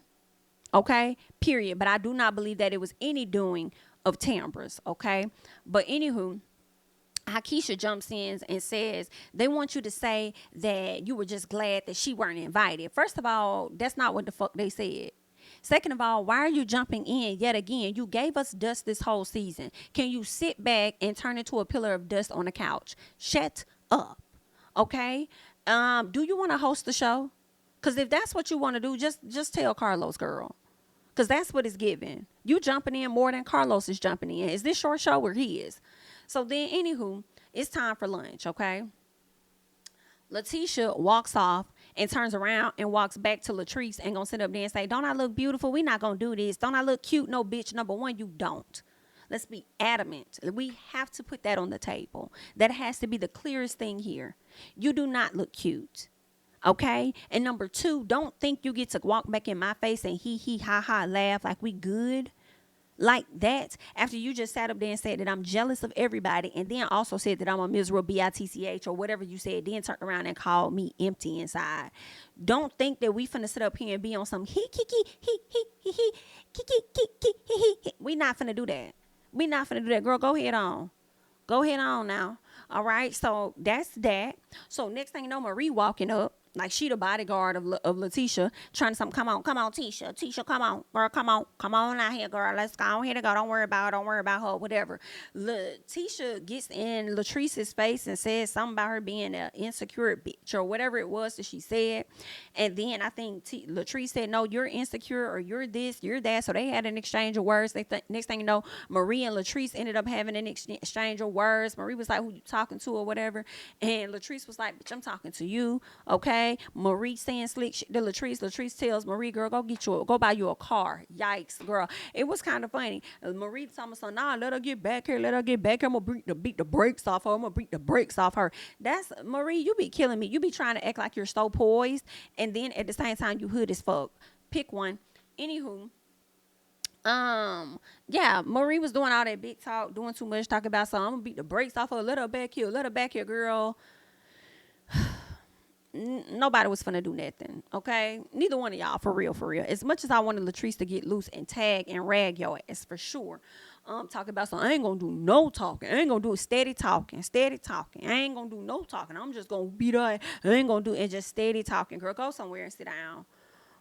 Okay. Period. But I do not believe that it was any doing of Tambra's. Okay. But anywho, Akeisha jumps in and says they want you to say that you were just glad that she weren't invited. First of all, that's not what the fuck they said. Second of all, why are you jumping in yet again? You gave us dust this whole season. Can you sit back and turn into a pillar of dust on the couch? Shut up. Okay? Do you want to host the show? Because if that's what you want to do, just tell Carlos, girl. Because that's what it's giving. You jumping in more than Carlos is jumping in. Is this your show or his? So then, anywho, it's time for lunch, okay? Letitia walks off and turns around and walks back to Latrice and gonna sit up there and say, don't I look beautiful? We not gonna do this. Don't I look cute? No, bitch. Number one, you don't. Let's be adamant. We have to put that on the table. That has to be the clearest thing here. You do not look cute. Okay? And number two, don't think you get to walk back in my face and hee ha ha laugh like we good. Like that, after you just sat up there and said that I'm jealous of everybody, and then also said that I'm a miserable bitch or whatever you said, then turned around and called me empty inside. Don't think that we finna sit up here and be on some he. We not finna do that. We not finna do that. Girl, go ahead on. Go ahead on now. All right, so that's that. So next thing you know, Marie walking up. Like she the bodyguard of Letitia, trying to come on, Tisha, come on, girl, come on out here, girl, let's go on here to go. Don't worry about her, whatever. Letitia gets in Latrice's face and says something about her being an insecure bitch or whatever it was that she said. And then I think Latrice said, no, you're insecure or you're this, you're that. So they had an exchange of words. Next thing you know, Marie and Latrice ended up having an exchange of words. Marie was like, who you talking to or whatever? And Latrice was like, bitch, I'm talking to you, okay? Marie saying slick shit to Latrice. Latrice tells Marie, girl, go buy you a car. Yikes, girl. It was kind of funny. Marie told me, so nah, let her get back here. I'm gonna beat the brakes off her. That's Marie, you be killing me. You be trying to act like you're so poised, and then at the same time you hood as fuck. Pick one. Anywho, yeah, Marie was doing all that big talk, doing too much, talking about something. I'm gonna beat the brakes off her. Let her back here, girl. nobody was finna do nothing, okay? Neither one of y'all, for real, for real. As much as I wanted LaTeshia's to get loose and tag and rag your ass, for sure. Talking about something, I ain't gonna do no talking. I ain't gonna do steady talking, steady talking. I ain't gonna do no talking. I'm just gonna beat her. I ain't gonna do and just steady talking. Girl, go somewhere and sit down.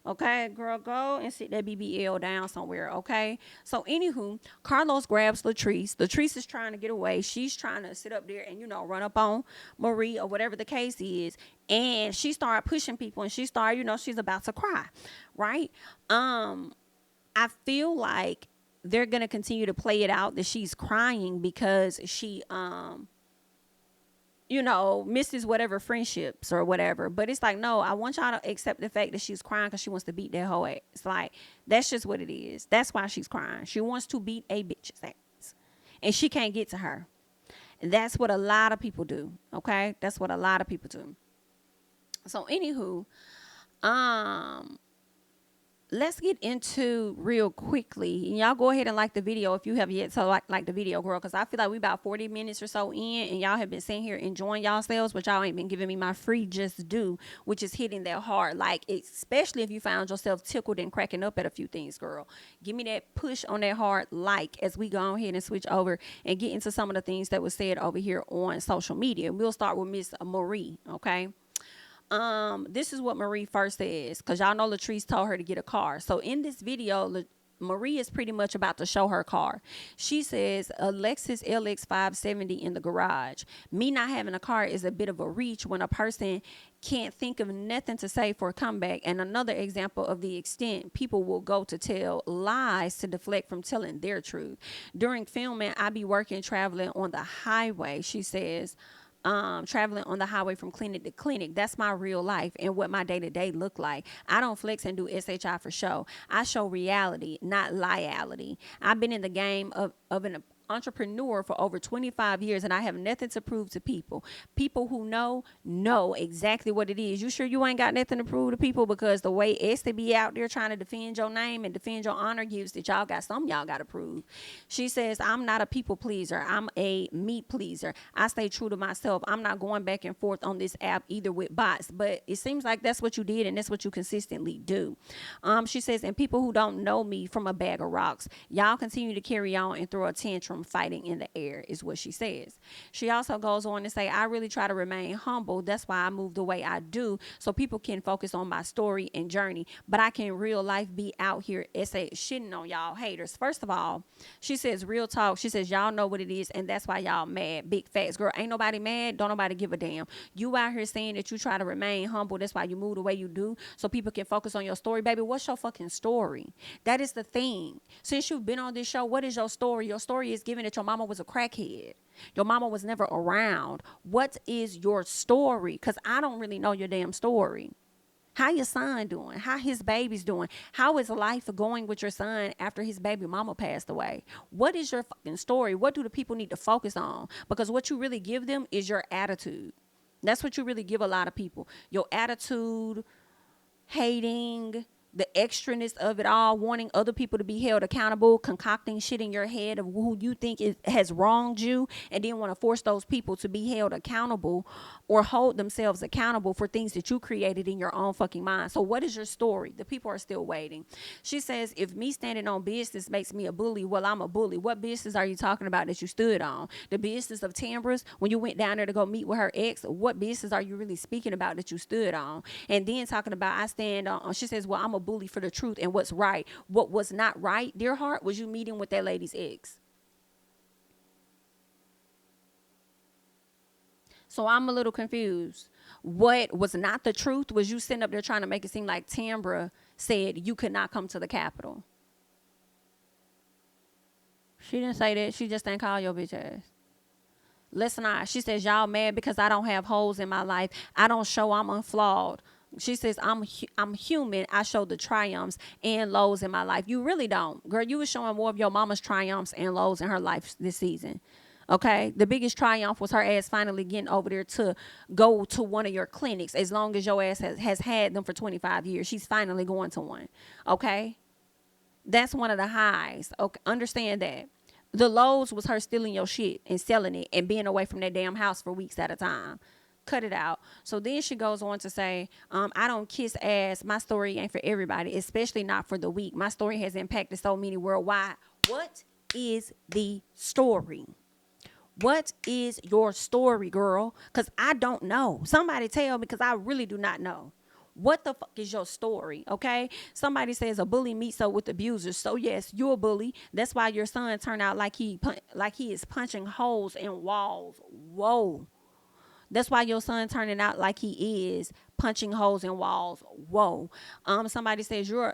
Okay, girl, go and sit that BBL down somewhere, okay? So, anywho, Carlos grabs Latrice. Latrice is trying to get away. She's trying to sit up there and, run up on Marie or whatever the case is. And she started pushing people and she started, she's about to cry, right? I feel like they're going to continue to play it out that she's crying because she, misses whatever friendships or whatever. But it's like, no, I want y'all to accept the fact that she's crying because she wants to beat that hoe ass. It's like, that's just what it is. That's why she's crying. She wants to beat a bitch's ass. And she can't get to her. And that's what a lot of people do. Okay? That's what a lot of people do. So, anywho, let's get into real quickly. And y'all go ahead and like the video if you have yet to like the video, girl, because I feel like we about 40 minutes or so in and y'all have been sitting here enjoying yourselves, but y'all ain't been giving me my free just due, which is hitting that hard. Like, especially if you found yourself tickled and cracking up at a few things, girl. Give me that push on that hard like as we go ahead and switch over and get into some of the things that was said over here on social media. We'll start with Miss Marie, okay? This is what Marie first says, because y'all know Latrice told her to get a car. So in this video, Marie is pretty much about to show her car. She says a Lexus LX 570 in the garage. Me not having a car is a bit of a reach when a person can't think of nothing to say for a comeback. And another example of the extent people will go to tell lies to deflect from telling their truth. During filming, I be working traveling on the highway, she says. Traveling on the highway from clinic to clinic. That's my real life and what my day-to-day look like. I don't flex and do SHI for show. I show reality, not liality. I've been in the game of an entrepreneur for over 25 years and I have nothing to prove to people. People who know exactly what it is. You sure you ain't got nothing to prove to people? Because the way Esther be out there trying to defend your name and defend your honor gives that y'all got to prove. She says, I'm not a people pleaser. I'm a meat pleaser. I stay true to myself. I'm not going back and forth on this app either with bots, but it seems like that's what you did and that's what you consistently do. She says, and people who don't know me from a bag of rocks, y'all continue to carry on and throw a tantrum fighting in the air is what she says. She also goes on to say, I really try to remain humble. That's why I move the way I do so people can focus on my story and journey. But I can in real life be out here shitting on y'all haters. First of all, she says real talk. She says y'all know what it is and that's why y'all mad. Big facts, girl. Ain't nobody mad. Don't nobody give a damn. You out here saying that you try to remain humble. That's why you move the way you do so people can focus on your story. Baby, what's your fucking story? That is the thing. Since you've been on this show, what is your story? Your story is given that your mama was a crackhead. Your mama was never around. What is your story? Because I don't really know your damn story. How your son doing? How his baby's doing? How is life going with your son after his baby mama passed away? What is your fucking story? What do the people need to focus on? Because what you really give them is your attitude. That's what you really give a lot of people. Your attitude, hating, the extraness of it all, wanting other people to be held accountable, concocting shit in your head of who you think has wronged you, and then want to force those people to be held accountable or hold themselves accountable for things that you created in your own fucking mind. So what is your story? The people are still waiting. She says, if me standing on business makes me a bully, well, I'm a bully. What business are you talking about that you stood on? The business of Tambra's, when you went down there to go meet with her ex, what business are you really speaking about that you stood on? And then talking about I stand on, she says, well, I'm a bully for the truth and what's right. What was not right, dear heart, was you meeting with that lady's ex. So I'm a little confused. What was not the truth was you sitting up there trying to make it seem like Tambra said you could not come to the Capitol. She didn't say that. She just didn't call your bitch ass. Listen, she says, y'all mad because I don't have holes in my life. I don't show I'm unflawed. She says, I'm human. I show the triumphs and lows in my life. You really don't. Girl, you was showing more of your mama's triumphs and lows in her life this season. Okay? The biggest triumph was her ass finally getting over there to go to one of your clinics. As long as your ass has had them for 25 years. She's finally going to one. Okay? That's one of the highs. Okay? Understand that. The lows was her stealing your shit and selling it and being away from that damn house for weeks at a time. cut it out. So then she goes on to say, I don't kiss ass. My story ain't for everybody, especially not for the weak. My story has impacted so many worldwide. What is the story? What is your story, girl? Because I don't know. Somebody tell me, because I really do not know. What the fuck is your story? Okay. Somebody says a bully meets up with abusers. So yes, you're a bully. That's why your son turned out like he is punching holes in walls. Whoa. That's why your son turning out like he is punching holes in walls. Whoa. Somebody says you're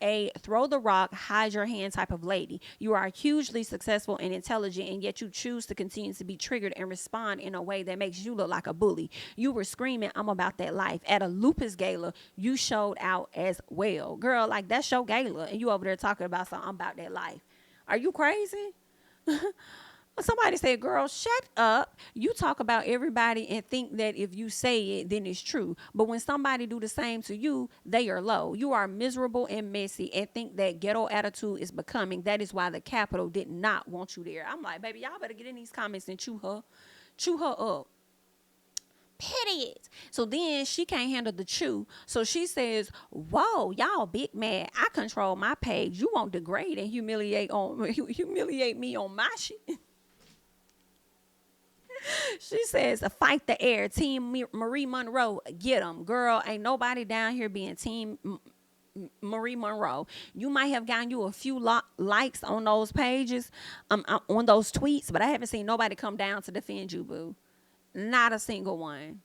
a throw the rock, hide your hand type of lady. You are hugely successful and intelligent, and yet you choose to continue to be triggered and respond in a way that makes you look like a bully. You were screaming, I'm about that life. At a lupus gala, you showed out as well. Girl, like that's your gala, and you over there talking about something, I'm about that life. Are you crazy? Somebody said, girl, shut up. You talk about everybody and think that if you say it, then it's true. But when somebody do the same to you, they are low. You are miserable and messy and think that ghetto attitude is becoming. That is why the Capitol did not want you there. I'm like, baby, y'all better get in these comments and chew her up. Period. So then she can't handle the chew. So she says, whoa, y'all big mad. I control my page. You won't degrade and humiliate me on my shit. She says, fight the air. Team Marie Monroe, get them. Girl, ain't nobody down here being team Marie Monroe. You might have gotten you a few likes on those pages, on those tweets, but I haven't seen nobody come down to defend you, boo. Not a single one.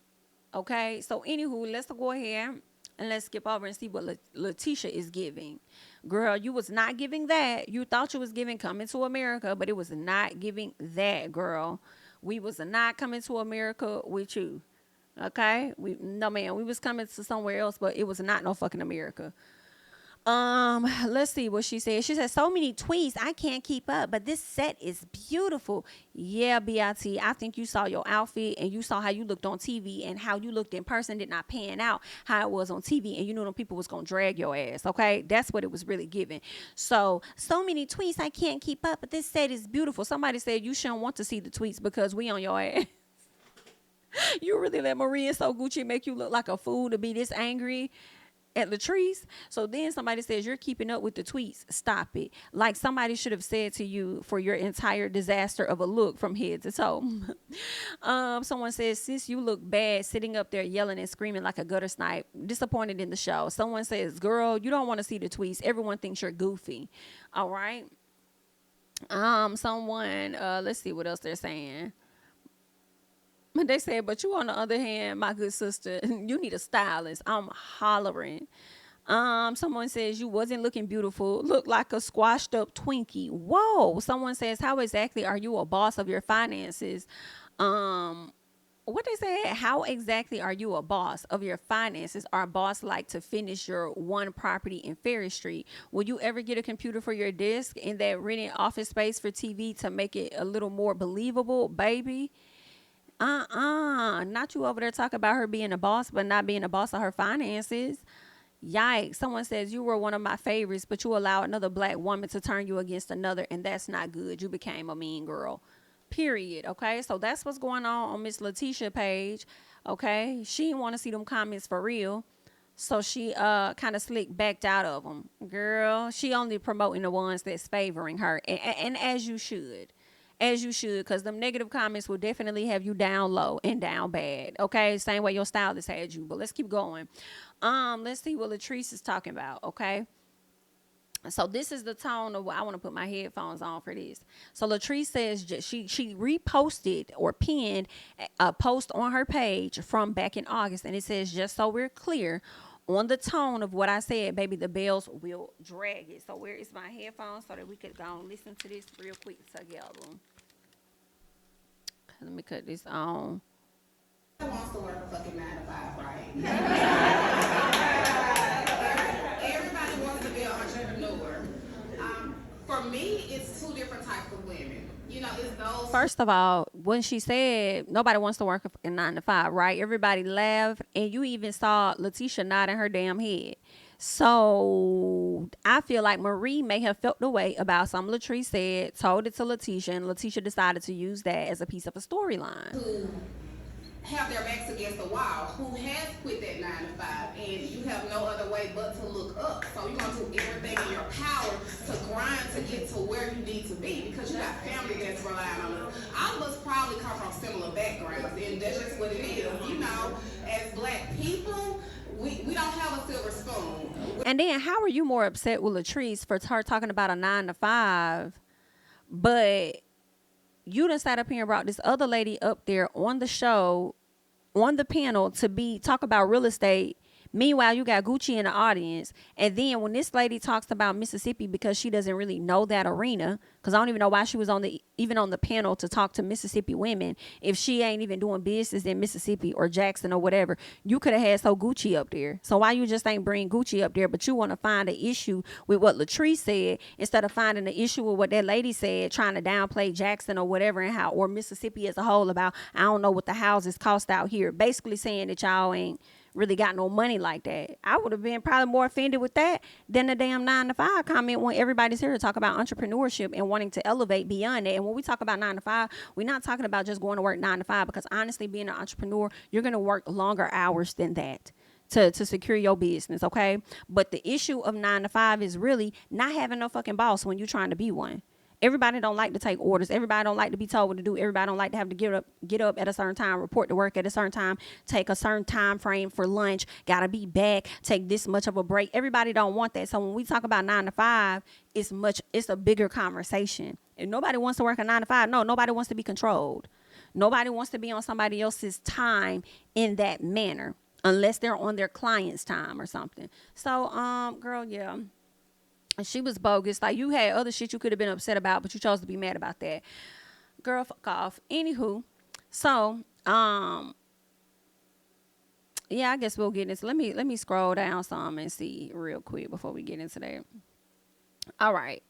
Okay? So, anywho, let's go ahead and let's skip over and see what LaTeshia's is giving. Girl, you was not giving that. You thought you was giving Coming to America, but it was not giving that, girl. We was not coming to America with you. Okay? No, man. We was coming to somewhere else, but it was not no fucking America. Let's see what she said. She said, so many tweets, I can't keep up, but this set is beautiful. Yeah, BIT, I think you saw your outfit and you saw how you looked on TV, and how you looked in person did not pan out how it was on TV, and you knew them people was gonna drag your ass. Okay, that's what it was really giving. So many tweets, I can't keep up, but this set is beautiful. Somebody said you shouldn't want to see the tweets because we on your ass. You really let Marie and So Gucci make you look like a fool to be this angry at LaTeshia's? So then somebody says you're keeping up with the tweets. Stop it. Like somebody should have said to you for your entire disaster of a look from head to toe. Someone says, sis, you look bad sitting up there yelling and screaming like a gutter snipe. Disappointed in the show. Someone says, girl, you don't want to see the tweets. Everyone thinks you're goofy. All right. Let's see what else they're saying. They said, but you on the other hand, my good sister, you need a stylist. I'm hollering. Someone says you wasn't looking beautiful. Looked like a squashed up Twinkie. Whoa. Someone says, how exactly are you a boss of your finances? What they said, how exactly are you a boss of your finances? Are a boss like to finish your one property in Ferry Street? Will you ever get a computer for your desk and that rented office space for TV to make it a little more believable, baby? Not you over there talking about her being a boss, but not being a boss of her finances. Yikes. Someone says you were one of my favorites, but you allowed another black woman to turn you against another, and that's not good. You became a mean girl. Period. Okay, so that's what's going on Miss LaTeshia's page. Okay, she didn't want to see them comments for real, so she kind of slick backed out of them. Girl, she only promoting the ones that's favoring her, and as you should. As you should, because them negative comments will definitely have you down low and down bad. Okay, same way your stylist had you. But let's keep going. Let's see what LaTeshia's is talking about. Okay, so this is the tone of what I want to put my headphones on for this. So LaTeshia's says she reposted or pinned a post on her page from back in August, and it says, just so we're clear on the tone of what I said, baby, the bells will drag it. So where is my headphones so that we could go and listen to this real quick together? Let me cut this on. Who wants to work a fucking 9 to 5, right? Everybody wants to be an entrepreneur. For me, it's two different types of women. You know, it's those. First of all, when she said nobody wants to work a 9 to 5, right? Everybody laughed, and you even saw LaTeshia's nodding her damn head. So I feel like Marie may have felt the way about something LaTeshia's said, told it to LaTeshia's, and LaTeshia's decided to use that as a piece of a storyline. Who have their backs against the wall, who has quit that 9 to 5, and you have no other way but to look up. So you're gonna do everything in your power to grind to get to where you need to be, because you got family that's relying on it. All of us probably come from similar backgrounds, and that's just what it is. You know, as black people, we don't have a silver spoon. And then how are you more upset with Latrice for her talking about a 9 to 5, but you done sat up here and brought this other lady up there on the show, on the panel, to talk about real estate. Meanwhile, you got Gucci in the audience. And then when this lady talks about Mississippi, because she doesn't really know that arena, because I don't even know why she was even on the panel to talk to Mississippi women if she ain't even doing business in Mississippi or Jackson or whatever. You could have had Gucci up there. So why you just ain't bring Gucci up there, but you want to find an issue with what Latrice said instead of finding the issue with what that lady said, trying to downplay Jackson or whatever, and how, or Mississippi as a whole, about I don't know what the houses cost out here. Basically saying that y'all ain't really got no money like that. I would have been probably more offended with that than the damn 9 to 5 comment, when everybody's here to talk about entrepreneurship and wanting to elevate beyond that. And when we talk about 9 to 5, we're not talking about just going to work 9 to 5, because honestly, being an entrepreneur, you're going to work longer hours than that to secure your business, okay? But the issue of 9 to 5 is really not having no fucking boss when you're trying to be one. Everybody don't like to take orders. Everybody don't like to be told what to do. Everybody don't like to have to get up at a certain time, report to work at a certain time, take a certain time frame for lunch, gotta be back, take this much of a break. Everybody don't want that. So when we talk about 9 to 5, it's a bigger conversation. And nobody wants to work a 9 to 5. No, nobody wants to be controlled. Nobody wants to be on somebody else's time in that manner, unless they're on their client's time or something. So, girl, yeah. She was bogus. Like, you had other shit you could have been upset about, but you chose to be mad about that. Girl, fuck off. Anywho, so, yeah, I guess we'll get into, let me scroll down some and see real quick before we get into that. All right.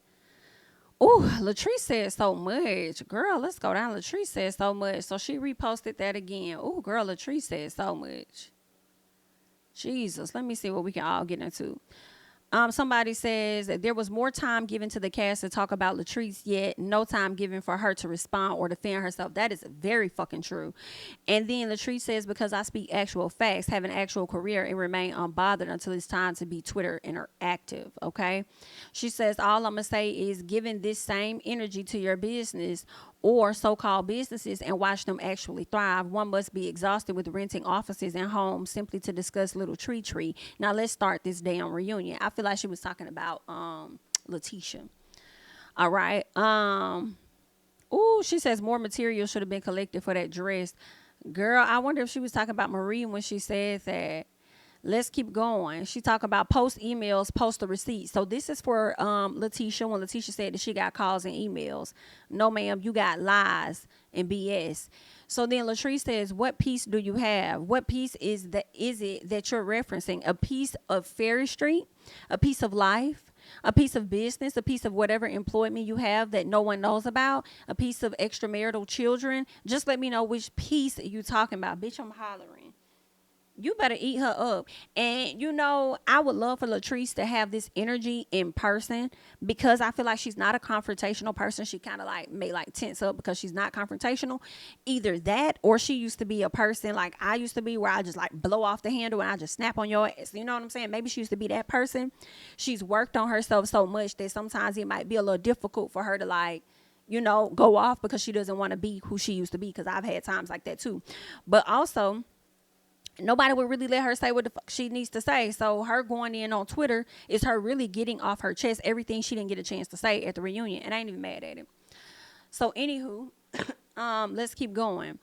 Ooh, Latrice said so much. Girl, let's go down. Latrice said so much. So she reposted that again. Ooh, girl, Latrice said so much. Jesus, let me see what we can all get into. Somebody says that there was more time given to the cast to talk about Latrice, yet no time given for her to respond or defend herself. That is very fucking true. And then Latrice says, because I speak actual facts, have an actual career, and remain unbothered until it's time to be Twitter interactive. Okay. She says, all I'm going to say is, giving this same energy to your business or so-called businesses and watch them actually thrive, one must be exhausted with renting offices and homes simply to discuss little tree. Now let's start this damn reunion. I feel like she was talking about LaTeshia's. All right. Ooh, she says more material should have been collected for that dress. Girl, I wonder if she was talking about Marie when she said that. Let's keep going. She talked about post emails, post the receipts. So this is for LaTeshia's, when LaTeshia's said that she got calls and emails. No, ma'am, you got lies and BS. So then Latrice says, what piece do you have? What piece is it that you're referencing? A piece of Ferry Street, a piece of life, a piece of business, a piece of whatever employment you have that no one knows about, a piece of extramarital children. Just let me know which piece you talking about. Bitch, I'm hollering. You better eat her up. And, you know, I would love for Latrice to have this energy in person, because I feel like she's not a confrontational person. She kind of may tense up because she's not confrontational. Either that, or she used to be a person like I used to be, where I just blow off the handle and I just snap on your ass. You know what I'm saying? Maybe she used to be that person. She's worked on herself so much that sometimes it might be a little difficult for her to go off, because she doesn't want to be who she used to be, because I've had times like that too. But also, nobody would really let her say what the fuck she needs to say. So her going in on Twitter is her really getting off her chest everything she didn't get a chance to say at the reunion. And I ain't even mad at it. So anywho, let's keep going.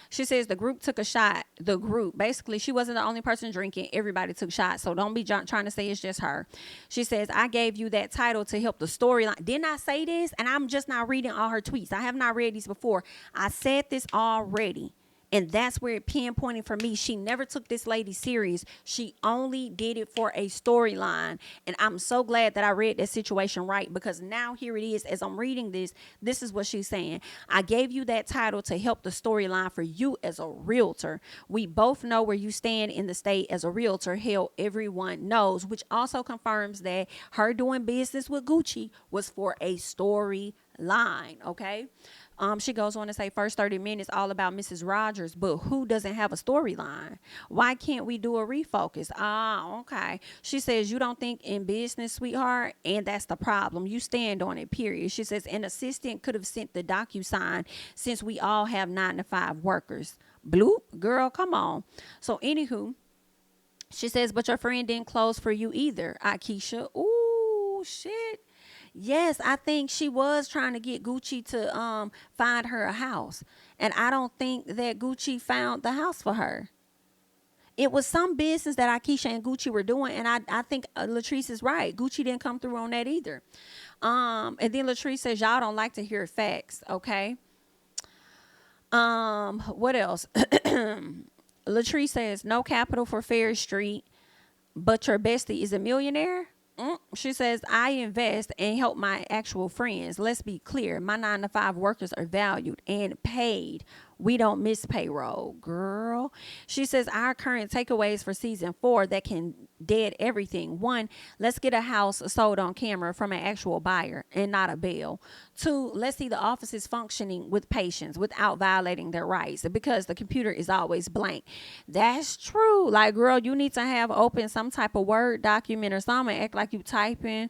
She says the group took a shot. The group, basically, she wasn't the only person drinking. Everybody took shots. So don't be trying to say it's just her. She says, I gave you that title to help the storyline. Didn't I say this? And I'm just not reading all her tweets. I have not read these before. I said this already. And that's where it pinpointed for me. She never took this lady serious. She only did it for a storyline. And I'm so glad that I read that situation right, because now here it is. As I'm reading this is what she's saying. I gave you that title to help the storyline for you as a realtor. We both know where you stand in the state as a realtor. Hell, everyone knows, which also confirms that her doing business with Gucci was for a storyline. line, okay? She goes on to say, first 30 minutes all about Mrs. Rogers, but who doesn't have a storyline? Why can't we do a refocus? Ah, okay. She says, you don't think in business, sweetheart, and that's the problem. You stand on it, period. She says, an assistant could have sent the DocuSign since we all have 9-to-5 workers. Bloop, girl, come on. So, anywho, she says, but your friend didn't close for you either, Akeisha. Ooh, shit. Yes, I think she was trying to get Gucci to find her a house. And I don't think that Gucci found the house for her. It was some business that Akeisha and Gucci were doing, and I think Latrice is right. Gucci didn't come through on that either. And then Latrice says, y'all don't like to hear facts, okay? What else? Latrice says, no capital for Ferry Street, but your bestie is a millionaire? She says, I invest and help my actual friends. Let's be clear. My 9-to-5 workers are valued and paid. We don't miss payroll, girl. She says, our current takeaways for season 4 that can dead everything. 1, let's get a house sold on camera from an actual buyer and not a Belle. 2, let's see the offices functioning with patients without violating their rights, because the computer is always blank. That's true. Like, girl, you need to have open some type of Word document or something. Act like you typing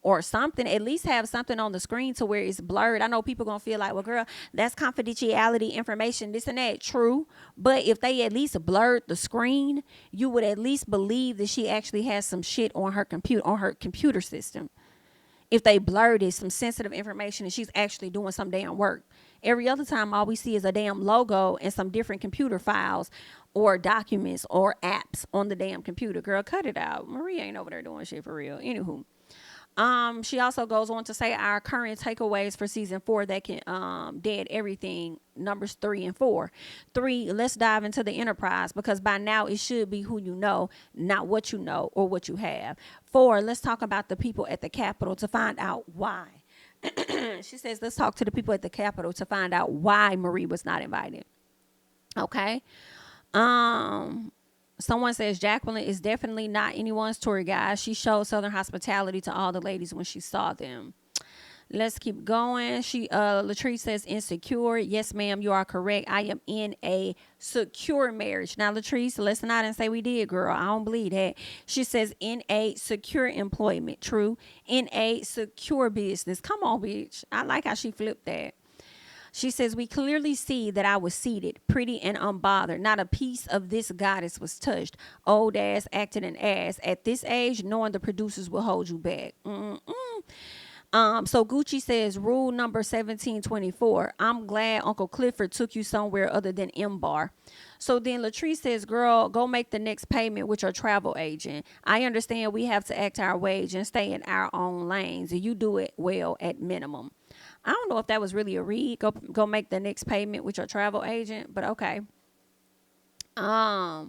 or something. At least have something on the screen to where it's blurred. I know people gonna feel like, well, girl, that's confidentiality information, this and that. True, but if they at least blurred the screen, you would at least believe that she actually has some shit on her computer system. If they blurred it, some sensitive information, and she's actually doing some damn work. Every other time, all we see is a damn logo and some different computer files or documents or apps on the damn computer. Girl, cut it out. Maria ain't over there doing shit for real. Anywho. She also goes on to say our current takeaways for season 4 that can dead everything, numbers 3 and 4. 3, let's dive into the enterprise, because by now it should be who you know, not what you know or what you have. 4, let's talk about the people at the Capitol to find out why. She says, let's talk to the people at the Capitol to find out why Marie was not invited. Okay. Someone says Jacqueline is definitely not anyone's tour guide. She showed Southern hospitality to all the ladies when she saw them. Let's keep going. Latrice says insecure. Yes, ma'am, you are correct. I am in a secure marriage. Now, Latrice, listen, I didn't say we did, girl. I don't believe that. She says in a secure employment. True. In a secure business. Come on, bitch. I like how she flipped that. She says, we clearly see that I was seated, pretty and unbothered. Not a piece of this goddess was touched. Old ass acting an ass. At this age, knowing the producers will hold you back. So Gucci says, rule number 1724. I'm glad Uncle Clifford took you somewhere other than M-Bar. So then Latrice says, girl, go make the next payment with your travel agent. I understand we have to act our wage and stay in our own lanes. And you do it well at minimum. I don't know if that was really a read. Go make the next payment with your travel agent, but okay. I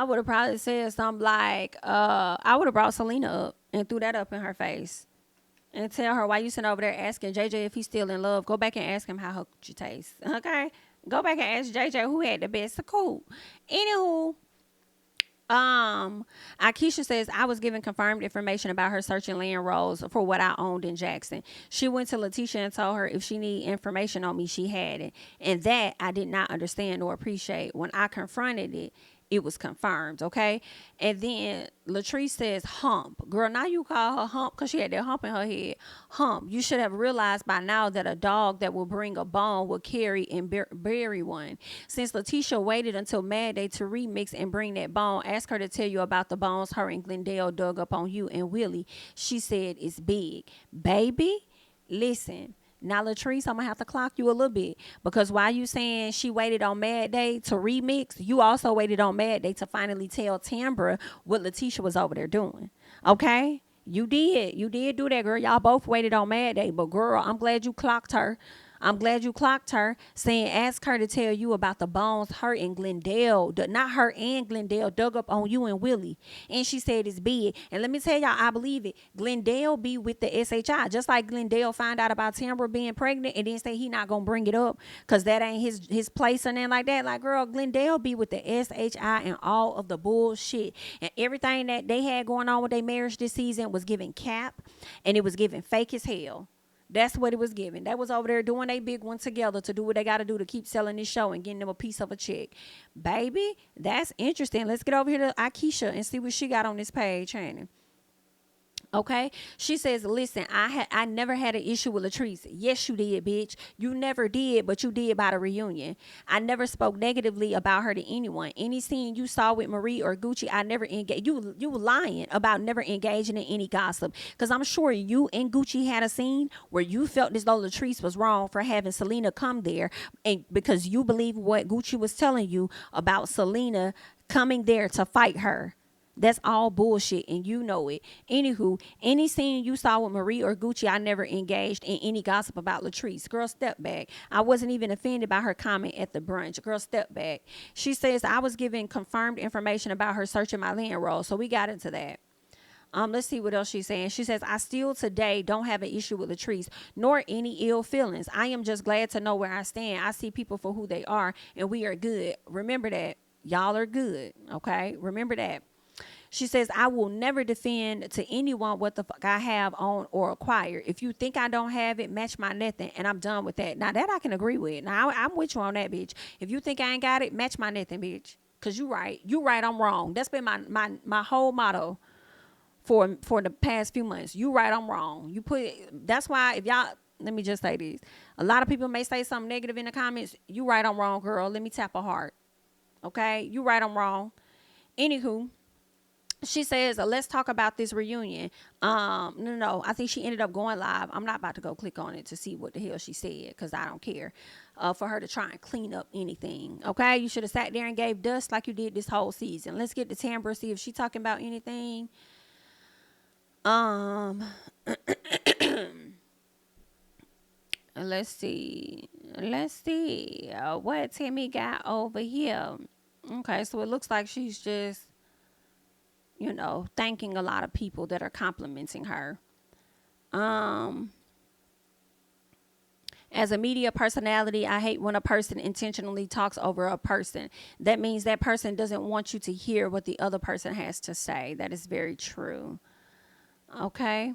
would have probably said something like, I would have brought Selena up and threw that up in her face and tell her, why you sitting over there asking JJ if he's still in love? Go back and ask him how her coochie tastes. Okay, go back and ask JJ who had the best of cool. Anywho. Akeisha says, I was given confirmed information about her searching land rolls for what I owned in Jackson. She went to Letitia and told her if she needed information on me, she had it. And that I did not understand or appreciate. When I confronted it, it was confirmed, okay? And then Latrice says, hump. Girl, now you call her hump because she had that hump in her head. Hump. You should have realized by now that a dog that will bring a bone will carry and bury one. Since Letitia waited until Mad Day to remix and bring that bone, ask her to tell you about the bones her and Glendale dug up on you and Willie. She said it's big. Baby, listen. Now, Latrice, I'm going to have to clock you a little bit, because while you saying she waited on Mad Day to remix, you also waited on Mad Day to finally tell Tambra what Letitia was over there doing. Okay? You did. You did do that, girl. Y'all both waited on Mad Day, but girl, I'm glad you clocked her. I'm glad you clocked her, saying ask her to tell you about the bones her and Glendale, not her and Glendale, dug up on you and Willie. And she said it's big. And let me tell y'all, I believe it. Glendale be with the SHI. Just like Glendale found out about Tambra being pregnant and then say he not going to bring it up because that ain't his place or nothing like that. Like, girl, Glendale be with the SHI and all of the bullshit. And everything that they had going on with their marriage this season was giving cap, and it was giving fake as hell. That's what it was giving. That was over there doing a big one together to do what they got to do to keep selling this show and getting them a piece of a check. Baby, that's interesting. Let's get over here to Akeisha and see what she got on this page, honey. Okay, she says, listen, I never had an issue with Latrice. Yes, you did, bitch. You never did, but you did by the reunion. I never spoke negatively about her to anyone. Any scene you saw with Marie or Gucci, I never engaged. You lying about never engaging in any gossip, because I'm sure you and Gucci had a scene where you felt as though Latrice was wrong for having Selena come there, and because you believe what Gucci was telling you about Selena coming there to fight her. That's all bullshit, and you know it. Anywho, any scene you saw with Marie or Gucci, I never engaged in any gossip about Latrice. Girl, step back. I wasn't even offended by her comment at the brunch. Girl, step back. She says, I was given confirmed information about her searching my land roll, so we got into that. Let's see what else she's saying. She says, I still today don't have an issue with Latrice, nor any ill feelings. I am just glad to know where I stand. I see people for who they are, and we are good. Remember that. Y'all are good, okay? Remember that. She says, I will never defend to anyone what the fuck I have on or acquire. If you think I don't have it, match my nothing, and I'm done with that. Now, that I can agree with. Now, I'm with you on that, bitch. If you think I ain't got it, match my nothing, bitch. Because you right. You right, I'm wrong. That's been my whole motto for the past few months. You right, I'm wrong. That's why if y'all, let me just say this. A lot of people may say something negative in the comments. You right, I'm wrong, girl. Let me tap a heart. Okay? You right, I'm wrong. Anywho. She says, let's talk about this reunion. No. I think she ended up going live. I'm not about to go click on it to see what the hell she said, because I don't care for her to try and clean up anything. Okay? You should have sat there and gave dust like you did this whole season. Let's get to Tambra, see if she's talking about anything. Let's see. What Timmy got over here. Okay, so it looks like she's just, thanking a lot of people that are complimenting her. As a media personality, I hate when a person intentionally talks over a person. That means that person doesn't want you to hear what the other person has to say. That is very true. Okay.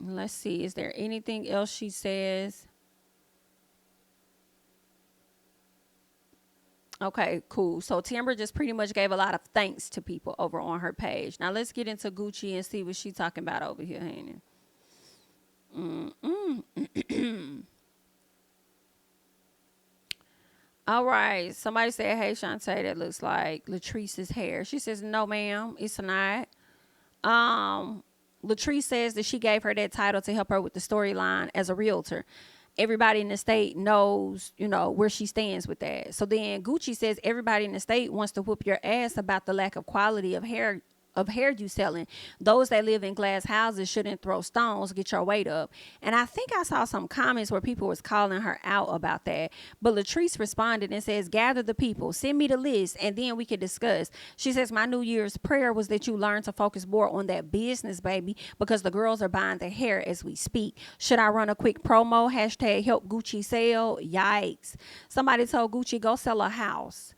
Let's see. Is there anything else she says? Okay, cool. So Tambra just pretty much gave a lot of thanks to people over on her page. Now let's get into Gucci and see what she's talking about over here, honey. All right. Somebody said, hey, Shantae, that looks like Latrice's hair. She says, no, ma'am, it's not. Latrice says that she gave her that title to help her with the storyline as a realtor. Everybody in the state knows, where she stands with that. So then Gucci says everybody in the state wants to whoop your ass about the lack of quality of hair you selling. Those that live in glass houses shouldn't throw stones. Get your weight up. And I think I saw some comments where people was calling her out about that. But Latrice responded and says, gather the people, send me the list, and then we can discuss. She says, my New Year's prayer was that you learn to focus more on that business, baby, because the girls are buying their hair as we speak. Should I run a quick promo? # help Gucci sell. Yikes. Somebody told Gucci, go sell a house.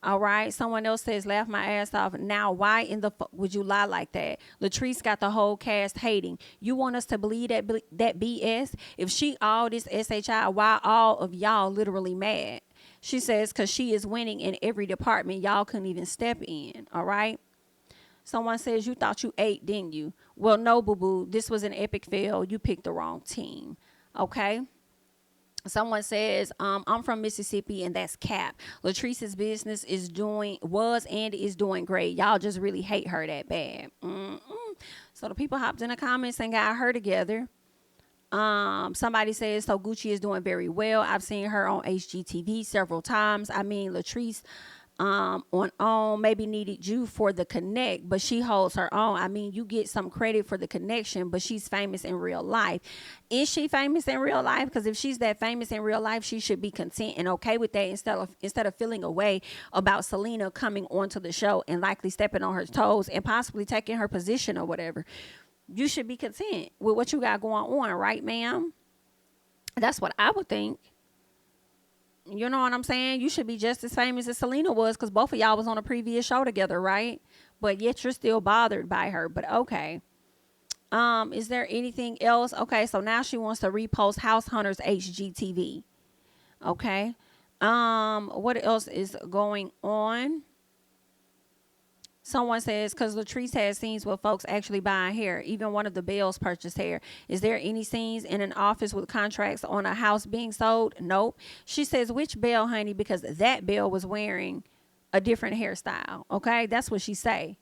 All right. Someone else says, laugh my ass off. Now, why in the fuck would you lie like that? Latrice got the whole cast hating. You want us to believe that BS? If she all this SHI, why all of y'all literally mad? She says, because she is winning in every department. Y'all couldn't even step in. All right. Someone says, you thought you ate, didn't you? Well, no, boo-boo. This was an epic fail. You picked the wrong team. Okay. Someone says, I'm from Mississippi, and that's cap. Latrice's business was and is doing great. Y'all just really hate her that bad. So the people hopped in the comments and got her together. Somebody says, so Gucci is doing very well. I've seen her on HGTV several times. I mean, Latrice on maybe needed you for the connect, but she holds her own. I mean, you get some credit for the connection, but she's famous in real life. Is she famous in real life? Because if she's that famous in real life, she should be content and okay with that instead of feeling away about Selena coming onto the show and likely stepping on her toes and possibly taking her position or whatever. You should be content with what you got going on, right, ma'am? That's what I would think. You know what I'm saying? You should be just as famous as Selena was, because both of y'all was on a previous show together, right? But yet you're still bothered by her. But okay. Is there anything else? Okay, so now she wants to repost House Hunters HGTV. Okay. What else is going on? Someone says, because Latrice has scenes where folks actually buying hair. Even one of the Bells purchased hair. Is there any scenes in an office with contracts on a house being sold? Nope. She says, which Belle, honey? Because that Belle was wearing a different hairstyle. Okay, that's what she say.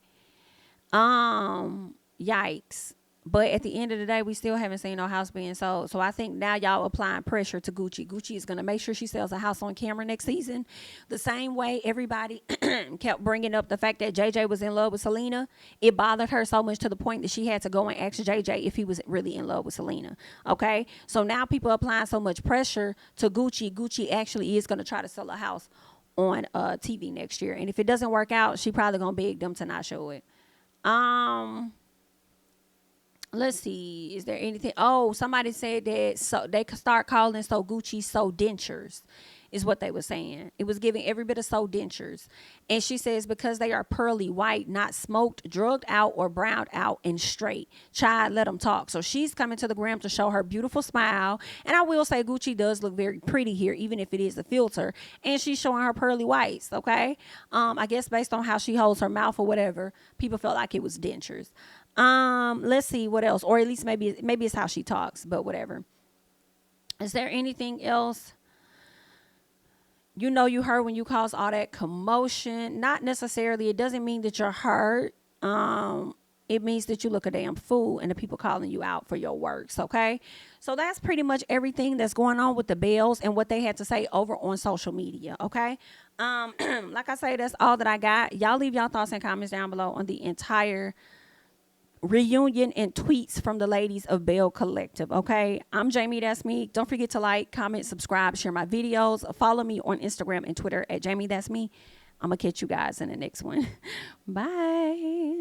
Yikes. But at the end of the day, we still haven't seen no house being sold. So I think now y'all applying pressure to Gucci. Gucci is going to make sure she sells a house on camera next season. The same way everybody kept bringing up the fact that JJ was in love with Selena. It bothered her so much to the point that she had to go and ask JJ if he was really in love with Selena. Okay? So now people are applying so much pressure to Gucci. Gucci actually is going to try to sell a house on TV next year. And if it doesn't work out, she probably going to beg them to not show it. Let's see. Is there anything? Oh, somebody said that so they could start calling So Gucci So Dentures is what they were saying. It was giving every bit of So Dentures. And she says because they are pearly white, not smoked, drugged out, or browned out and straight. Child, let them talk. So she's coming to the gram to show her beautiful smile. And I will say Gucci does look very pretty here, even if it is a filter. And she's showing her pearly whites, okay? I guess based on how she holds her mouth or whatever, people felt like it was dentures. Let's see what else, or at least maybe it's how she talks, but whatever. Is there anything else? You know, you hurt when you cause all that commotion. Not necessarily. It doesn't mean that you're hurt. It means that you look a damn fool and the people calling you out for your works. Okay. So that's pretty much everything that's going on with the Bells and what they had to say over on social media. Okay. Like I say, that's all that I got. Y'all leave y'all thoughts and comments down below on the entire reunion and tweets from the ladies of Belle Collective. Okay, I'm JamiThatsMe. Don't forget to like, comment, subscribe, share my videos. Follow me on Instagram and Twitter at JamiThatsMe. I'm gonna catch you guys in the next one. Bye.